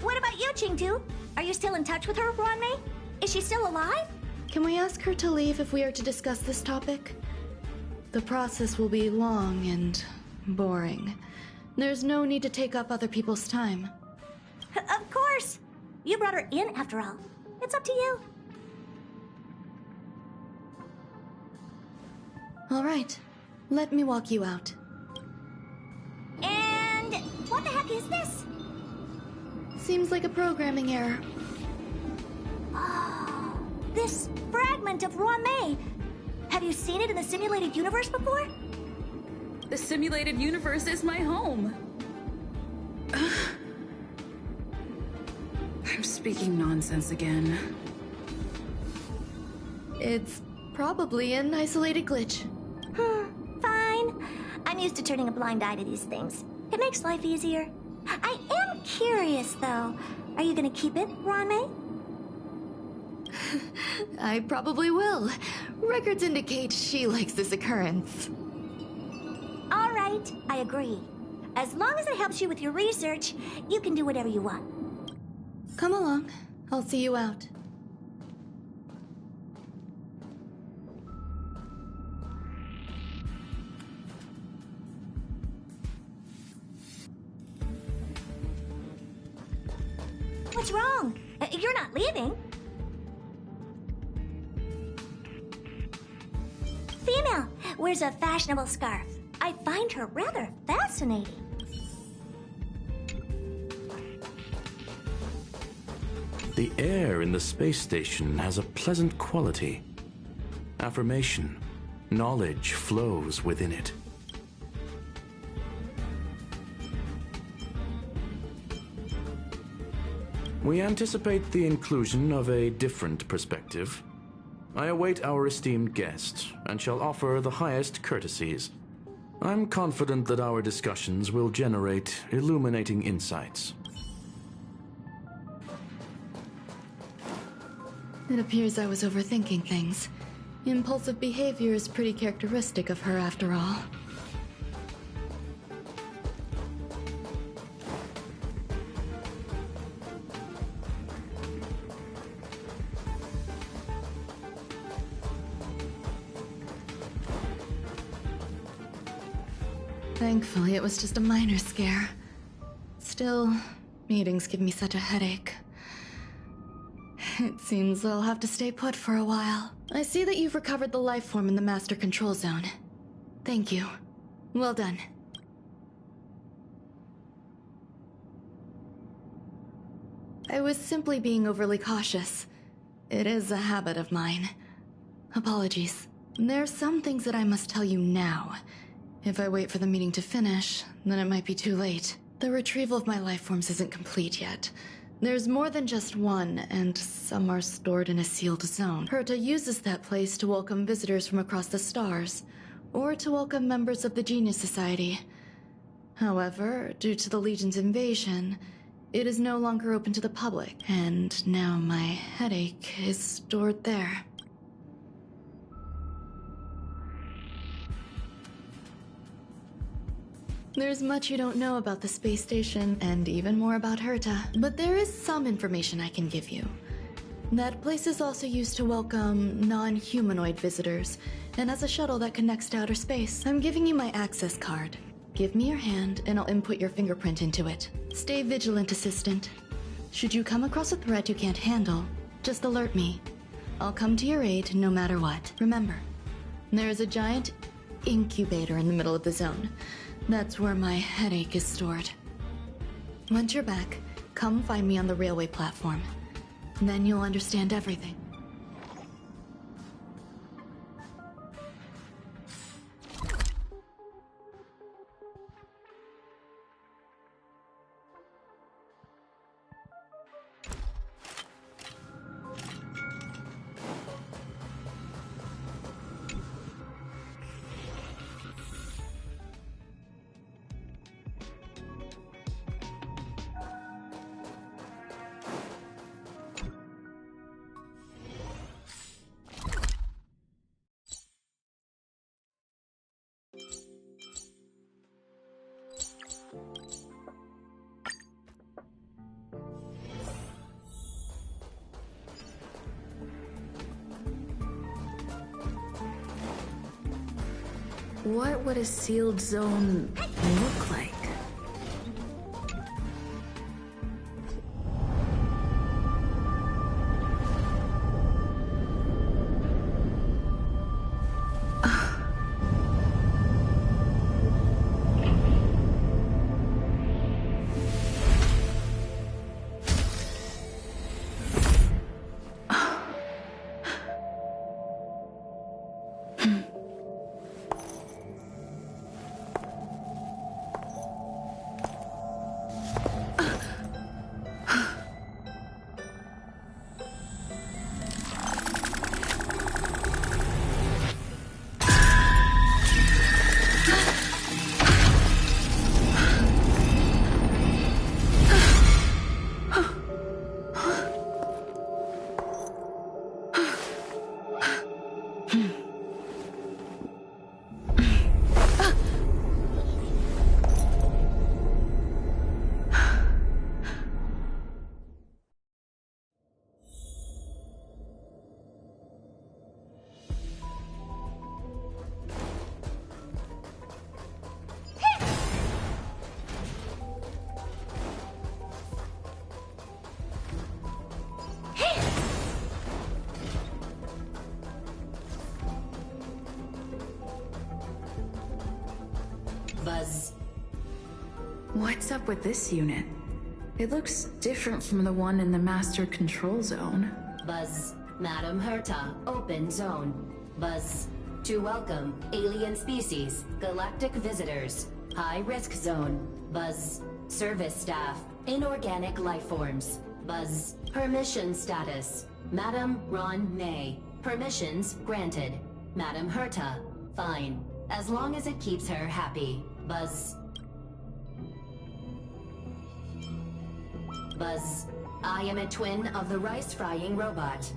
What about you, Ching-Tu? Are you still in touch with her, Ronmei? Is she still alive? Can we ask her to leave if we are to discuss this topic? The process will be long and boring. There's no need to take up other people's time. Of course! You brought her in, after all. It's up to you. All right. Let me walk you out. And what the heck is this? Seems like a programming error. Oh, this fragment of Ronmei. Have you seen it in the simulated universe before? The simulated universe is my home. I'm speaking nonsense again. It's probably an isolated glitch. Fine. I'm used to turning a blind eye to these things. It makes life easier. I am curious, though. Are you gonna keep it, Ronmei? I probably will. Records indicate she likes this occurrence. All right, I agree. As long as it helps you with your research, you can do whatever you want. Come along. I'll see you out. What's wrong? You're not leaving. Female wears a fashionable scarf. I find her rather fascinating. The air in the space station has a pleasant quality. Affirmation. Knowledge flows within it. We anticipate the inclusion of a different perspective. I await our esteemed guest and shall offer the highest courtesies. I'm confident that our discussions will generate illuminating insights. It appears I was overthinking things. Impulsive behavior is pretty characteristic of her after all. Thankfully, it was just a minor scare. Still, meetings give me such a headache. It seems I'll have to stay put for a while. I see that you've recovered the life form in the Master Control Zone. Thank you. Well done. I was simply being overly cautious. It is a habit of mine. Apologies. There's some things that I must tell you now. If I wait for the meeting to finish, then it might be too late. The retrieval of my life forms isn't complete yet. There's more than just one, and some are stored in a sealed zone. Herta uses that place to welcome visitors from across the stars, or to welcome members of the Genius Society. However, due to the Legion's invasion, it is no longer open to the public, and now my headache is stored there. There's much you don't know about the space station, and even more about Herta, but there is some information I can give you. That place is also used to welcome non-humanoid visitors, and as a shuttle that connects to outer space. I'm giving you my access card. Give me your hand, and I'll input your fingerprint into it. Stay vigilant, Assistant. Should you come across a threat you can't handle, just alert me. I'll come to your aid no matter what. Remember, there is a giant incubator in the middle of the zone. That's where my headache is stored. Once you're back, come find me on the railway platform. Then you'll understand everything. What would a sealed zone look like? Buzz. What's up with this unit? It looks different from the one in the Master Control Zone. Buzz. Madam Herta, open zone. Buzz. To welcome alien species, galactic visitors, high-risk zone. Buzz. Service staff, inorganic life forms. Buzz. Permission status. Madam Ron May. Permissions granted. Madam Herta. Fine. As long as it keeps her happy. Buzz. Buzz. I am a twin of the rice-frying robot.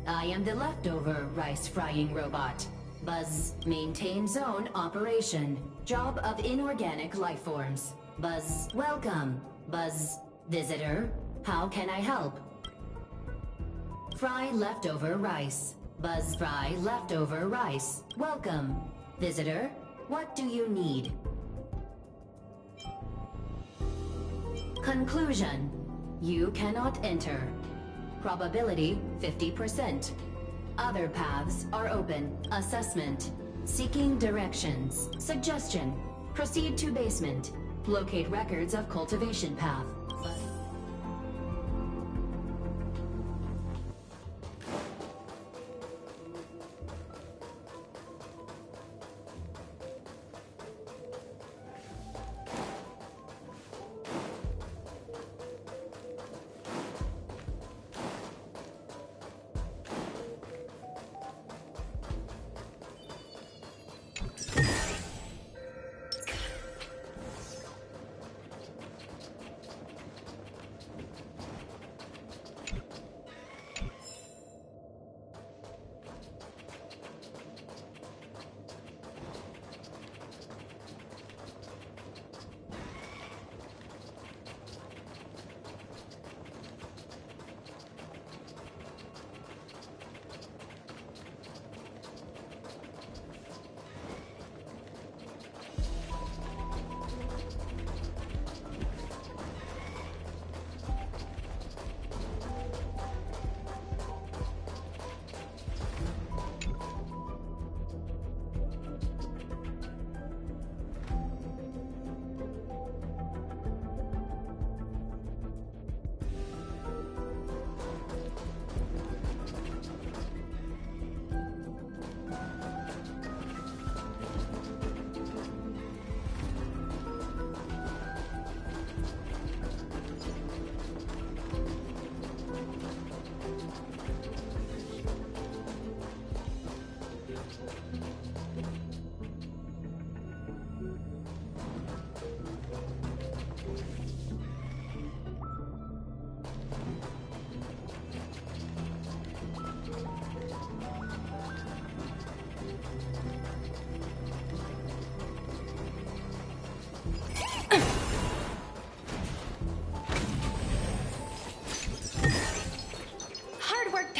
I am the leftover rice-frying robot. Buzz. Maintain zone operation. Job of inorganic life forms. Buzz. Welcome. Buzz. Visitor. How can I help? Fry leftover rice. Buzz. Fry leftover rice. Welcome. Visitor. What do you need? Conclusion. You cannot enter. Probability 50%. Other paths are open. Assessment. Seeking directions. Suggestion. Proceed to basement. Locate records of cultivation path.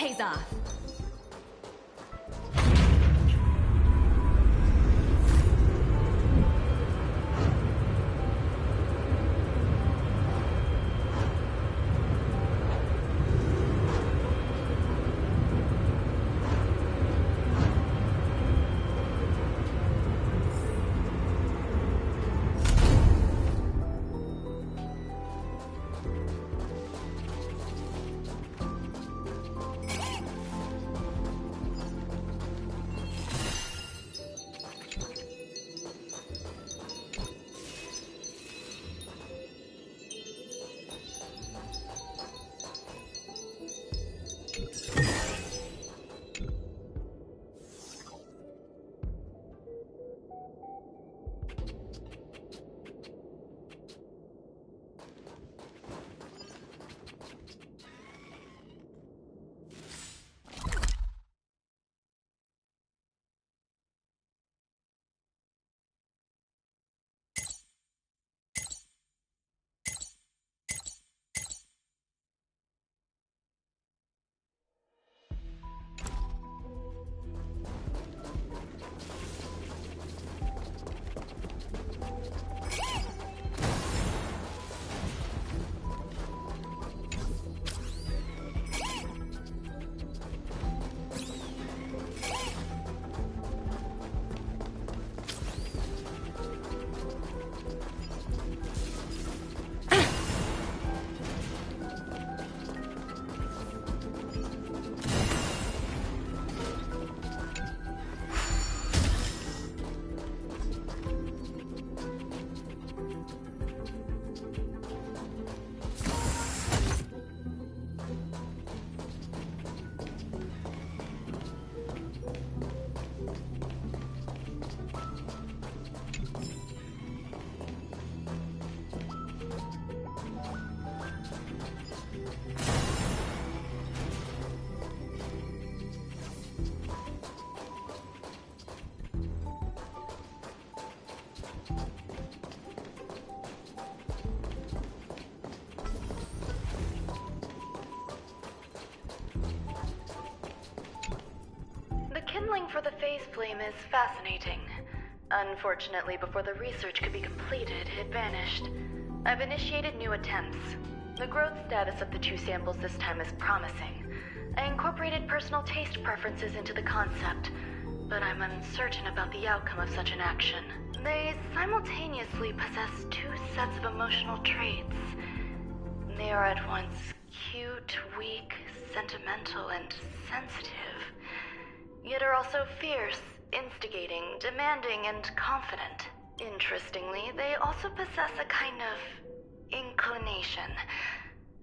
pays off. Kindling for the phase flame is fascinating. Unfortunately, before the research could be completed, it vanished. I've initiated new attempts. The growth status of the two samples this time is promising. I incorporated personal taste preferences into the concept, but I'm uncertain about the outcome of such an action. They simultaneously possess two sets of emotional traits. They are at once cute, weak, sentimental, and sensitive, yet are also fierce, instigating, demanding, and confident. Interestingly, they also possess a kind of inclination,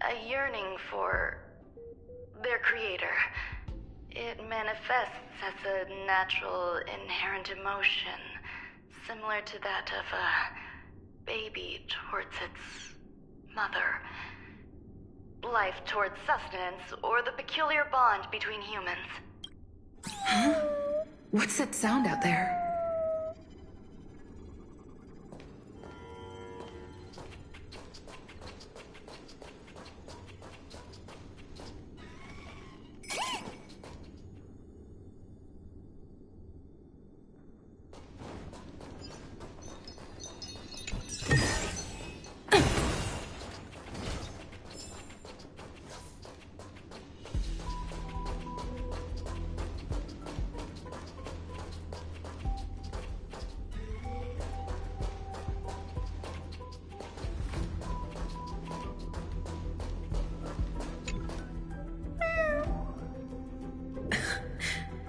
a yearning for their creator. It manifests as a natural, inherent emotion, similar to that of a baby towards its mother. Life towards sustenance, or the peculiar bond between humans. Huh? What's that sound out there?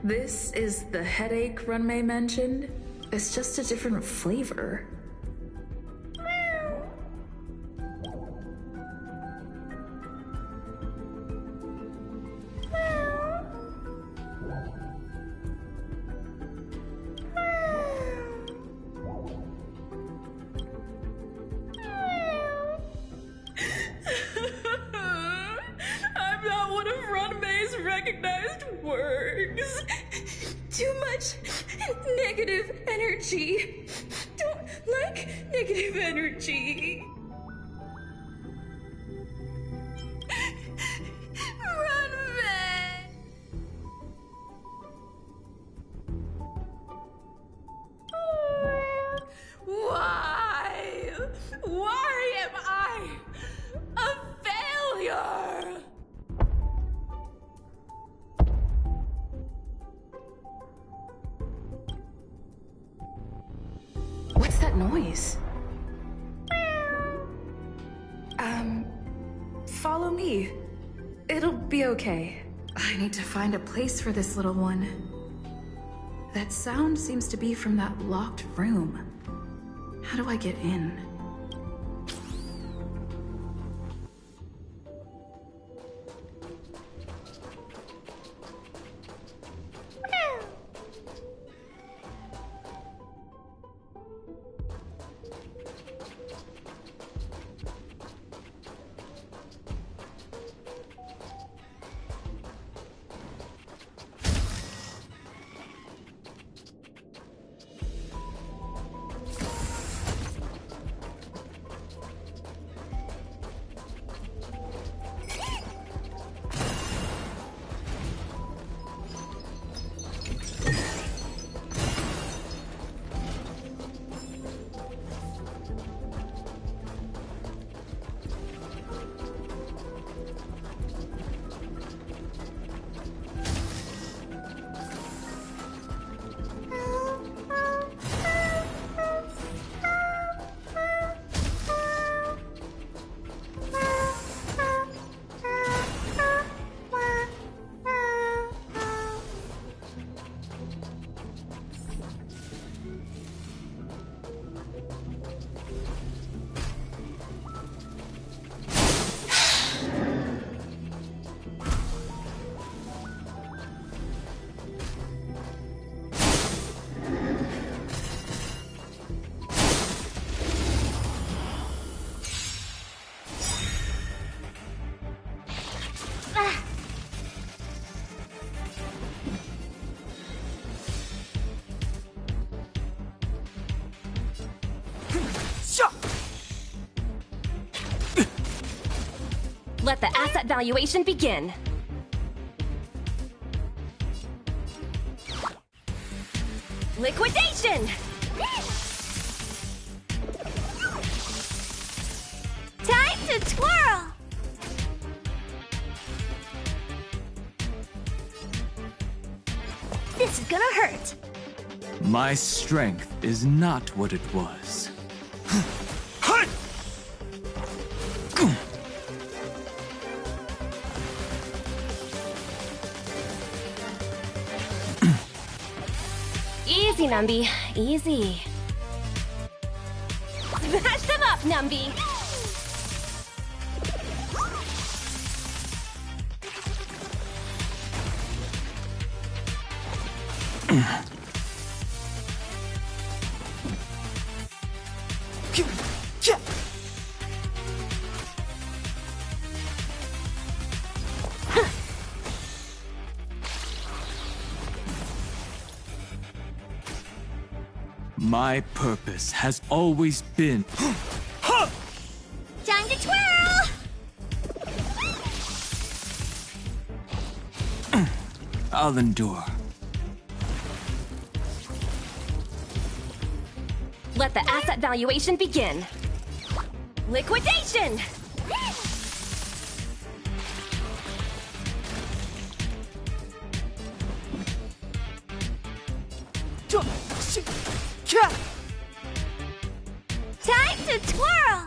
This is the headache Runmei mentioned? It's just a different flavor. I'm not one of Runmei's recognized works. Too much negative energy. Don't like negative energy. Runmei! noise? Follow me. It'll be okay. I need to find a place for this little one. That sound seems to be from that locked room. How do I get in? Let the asset valuation begin. Liquidation! Time to twirl! This is gonna hurt. My strength is not what it was. Easy, Numby. Easy. Smash them up, Numby! My purpose has always been... Time to twirl! I'll endure. Let the asset valuation begin. Liquidation! Time to twirl!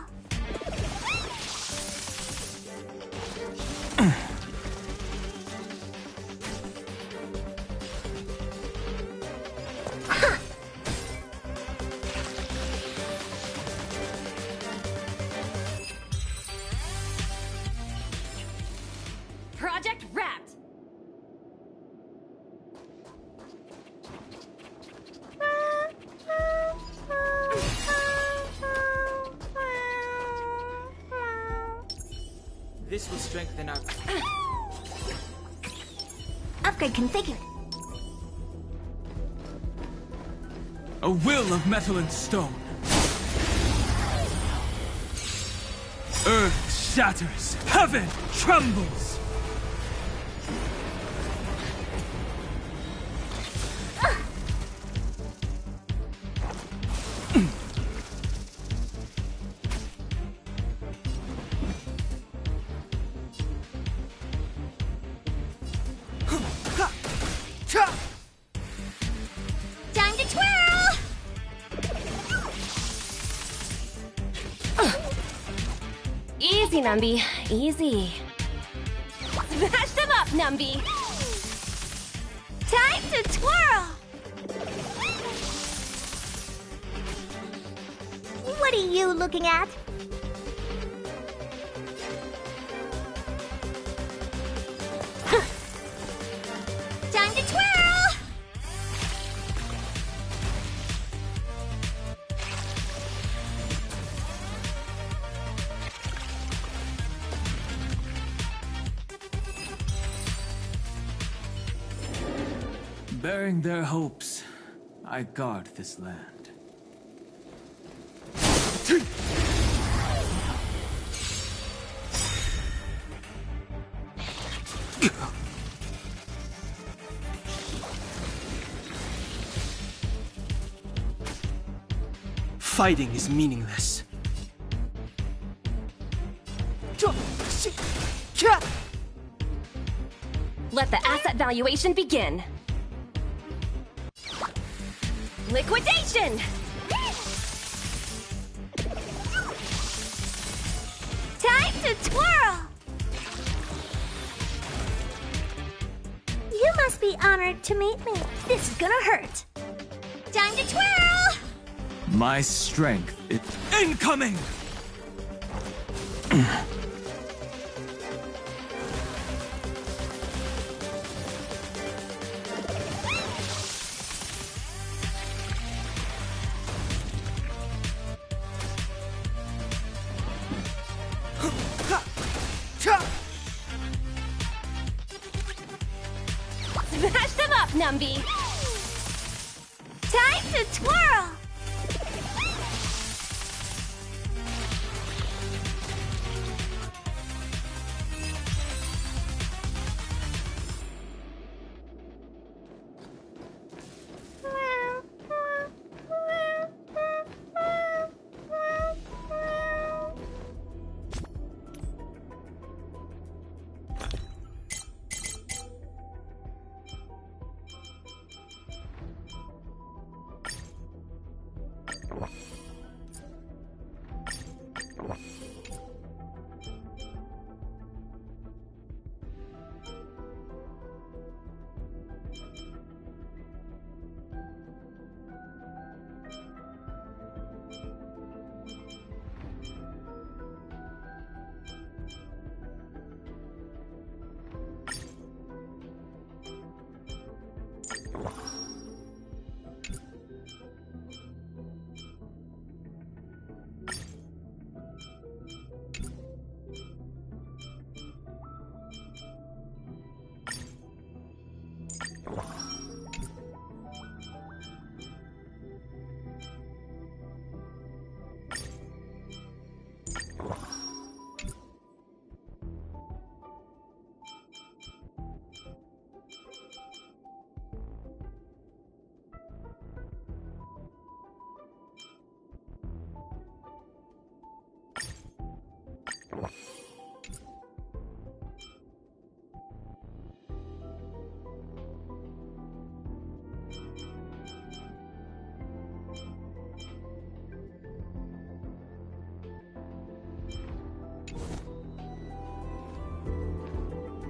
Project wrapped! This will strengthen our... Upgrade configured. A will of metal and stone. Earth shatters, heaven trembles. Time to twirl! Numby. Easy. Smash them up, Numby! Time to twirl! What are you looking at? Time to twirl! Bearing their hopes, I guard this land. Fighting is meaningless. Let the asset valuation begin. Liquidation! Time to twirl! You must be honored to meet me. This is gonna hurt. Time to twirl! My strength is incoming! Smash them up, Numby! Time to twirl!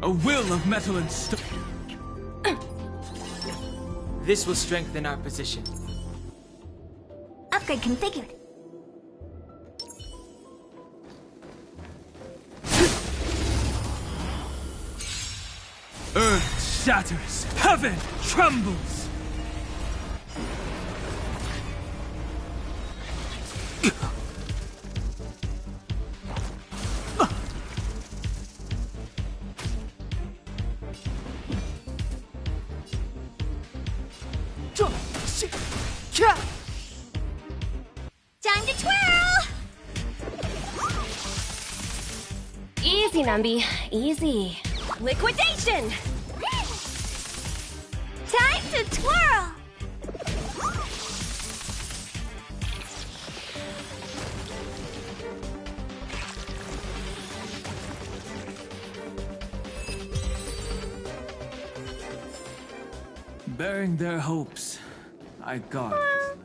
A will of metal and stone. This will strengthen our position. Upgrade configured. Earth shatters, heaven trembles. Time to twirl! Easy, Numby. Easy. Liquidation! Time to twirl! Bearing their hopes, I guard this land.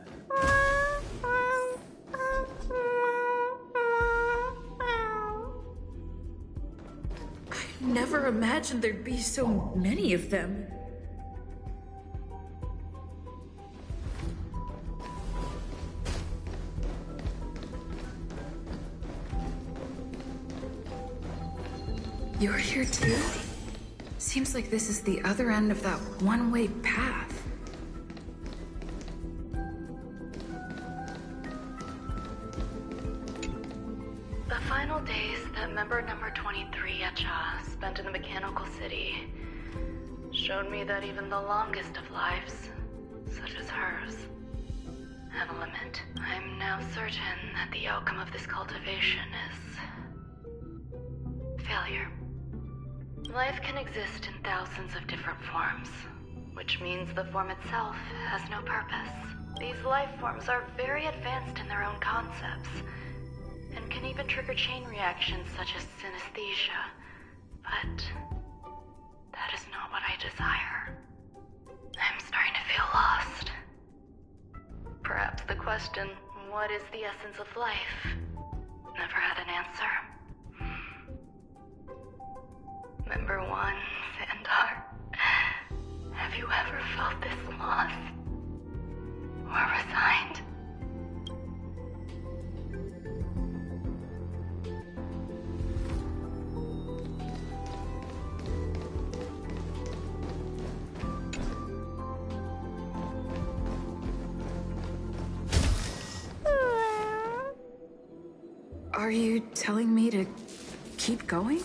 imagined there'd be so many of them. You're here too? Seems like this is the other end of that one-way path. The final days that member number 23 Yacha spent in the mechanical city showed me that even the longest of lives, such as hers, have a limit. I'm now certain that the outcome of this cultivation is failure. Life can exist in thousands of different forms, which means the form itself has no purpose. These life forms are very advanced in their own concepts, and can even trigger chain reactions such as synesthesia. But that is not what I desire. I'm starting to feel lost. Perhaps the question, what is the essence of life, never had an answer. Member 1, Sandar, have you ever felt this lost? Or resigned? Are you telling me to keep going?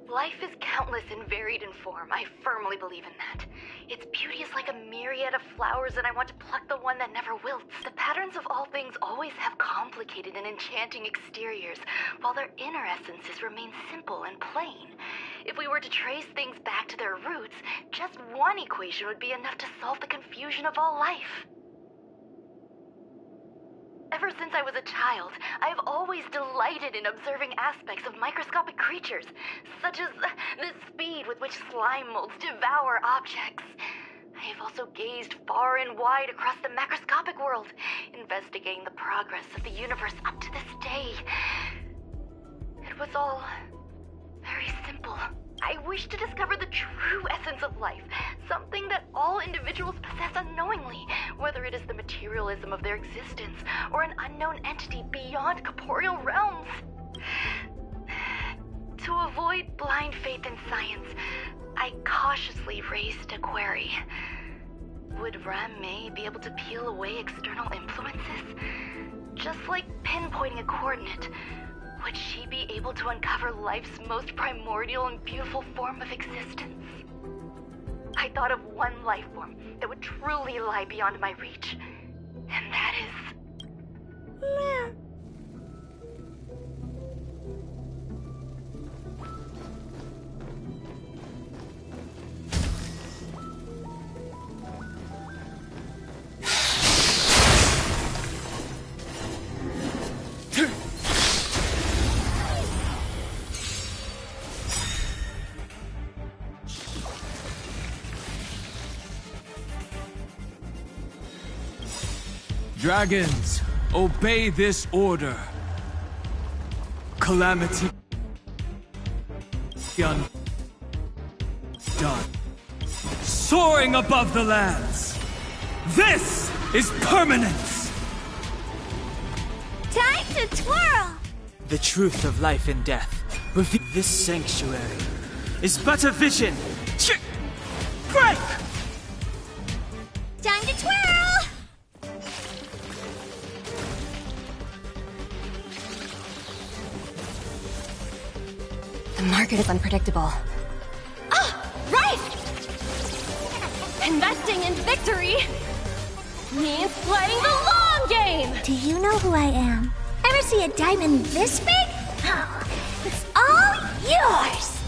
Life is countless and varied in form. I firmly believe in that. Its beauty is like a myriad of flowers, and I want to pluck the one that never wilts. The patterns of all things always have complicated and enchanting exteriors, while their inner essences remain simple and plain. If we were to trace things back to their roots, just one equation would be enough to solve the confusion of all life. Ever since I was a child, I have always delighted in observing aspects of microscopic creatures, such as the speed with which slime molds devour objects. I have also gazed far and wide across the macroscopic world, investigating the progress of the universe up to this day. It was all very simple. I wish to discover the true essence of life, something that all individuals possess unknowingly, whether it is the materialism of their existence or an unknown entity beyond corporeal realms. To avoid blind faith in science, I cautiously raised a query. Would Ram-Mei be able to peel away external influences? Just like pinpointing a coordinate, would she be able to uncover life's most primordial and beautiful form of existence? I thought of one life form that would truly lie beyond my reach, and that is... Dragons, obey this order. Calamity undone. Soaring above the lands. This is permanence! Time to twirl! The truth of life and death. This sanctuary is but a vision. Break! Time to twirl! The market is unpredictable. Ah, right! Investing in victory means playing the long game! Do you know who I am? Ever see a diamond this big? Oh, it's all yours!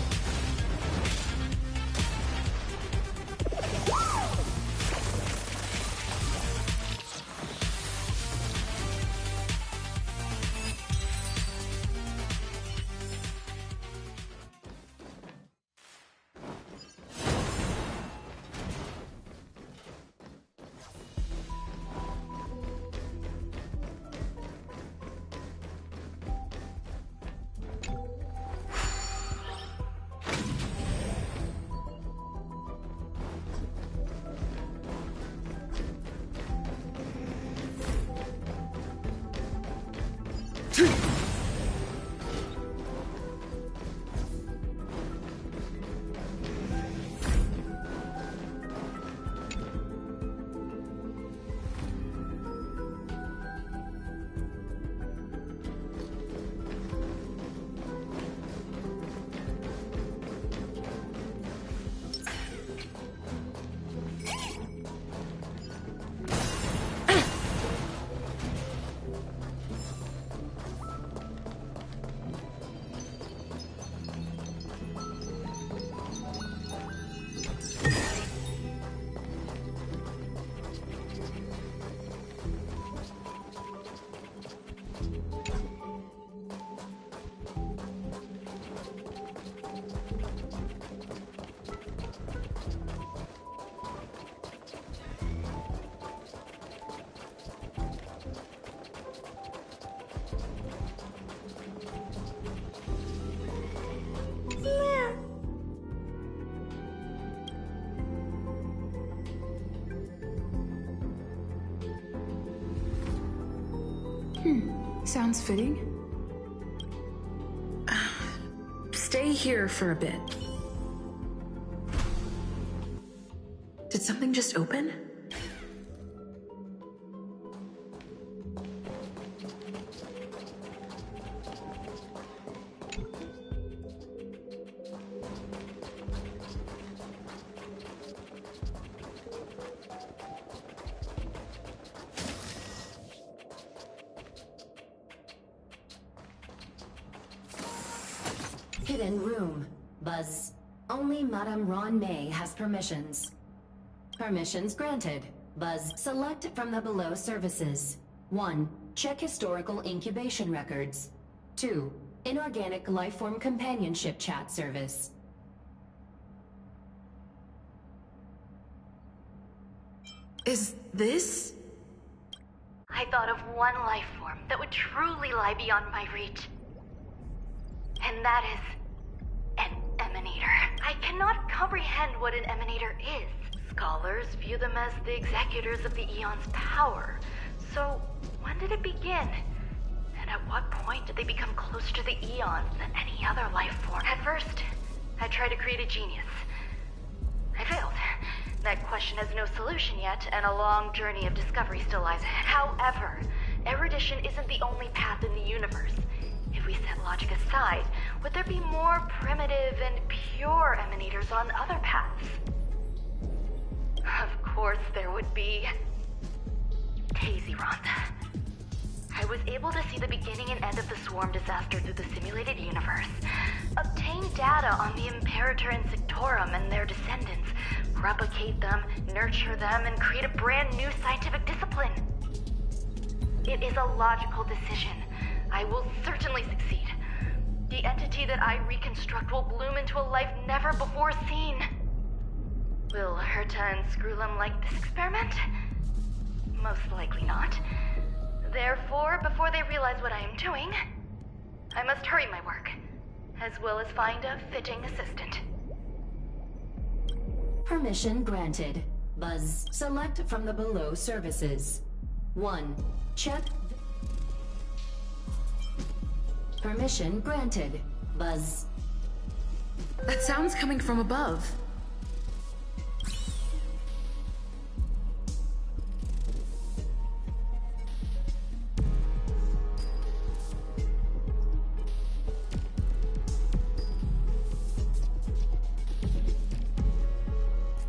sounds fitting. Stay here for a bit. Did something just open? Hidden room. Buzz. Only Madame Ron May has permissions. Permissions granted. Buzz. Select from the below services. 1. Check historical incubation records. 2. Inorganic lifeform companionship chat service. Is this? I thought of one life form that would truly lie beyond my reach. And that is an emanator. I cannot comprehend what an emanator is. Scholars view them as the executors of the Eon's power. So, when did it begin? And at what point did they become closer to the Eons than any other life form? At first, I tried to create a genius. I failed. That question has no solution yet, and a long journey of discovery still lies ahead. However, erudition isn't the only path in the universe. If we set logic aside, would there be more primitive and pure emanators on other paths? Of course there would be. Tazeront. I was able to see the beginning and end of the swarm disaster through the simulated universe, obtain data on the Imperator and Sectorum and their descendants, replicate them, nurture them, and create a brand new scientific discipline. It is a logical decision. I will certainly succeed. The entity that I reconstruct will bloom into a life never before seen. Will Herta and Screwlum like this experiment? Most likely not. Therefore, before they realize what I am doing, I must hurry my work, as well as find a fitting assistant. Permission granted. Buzz. Select from the below services. 1. Check. Permission granted. Buzz. That sound's coming from above.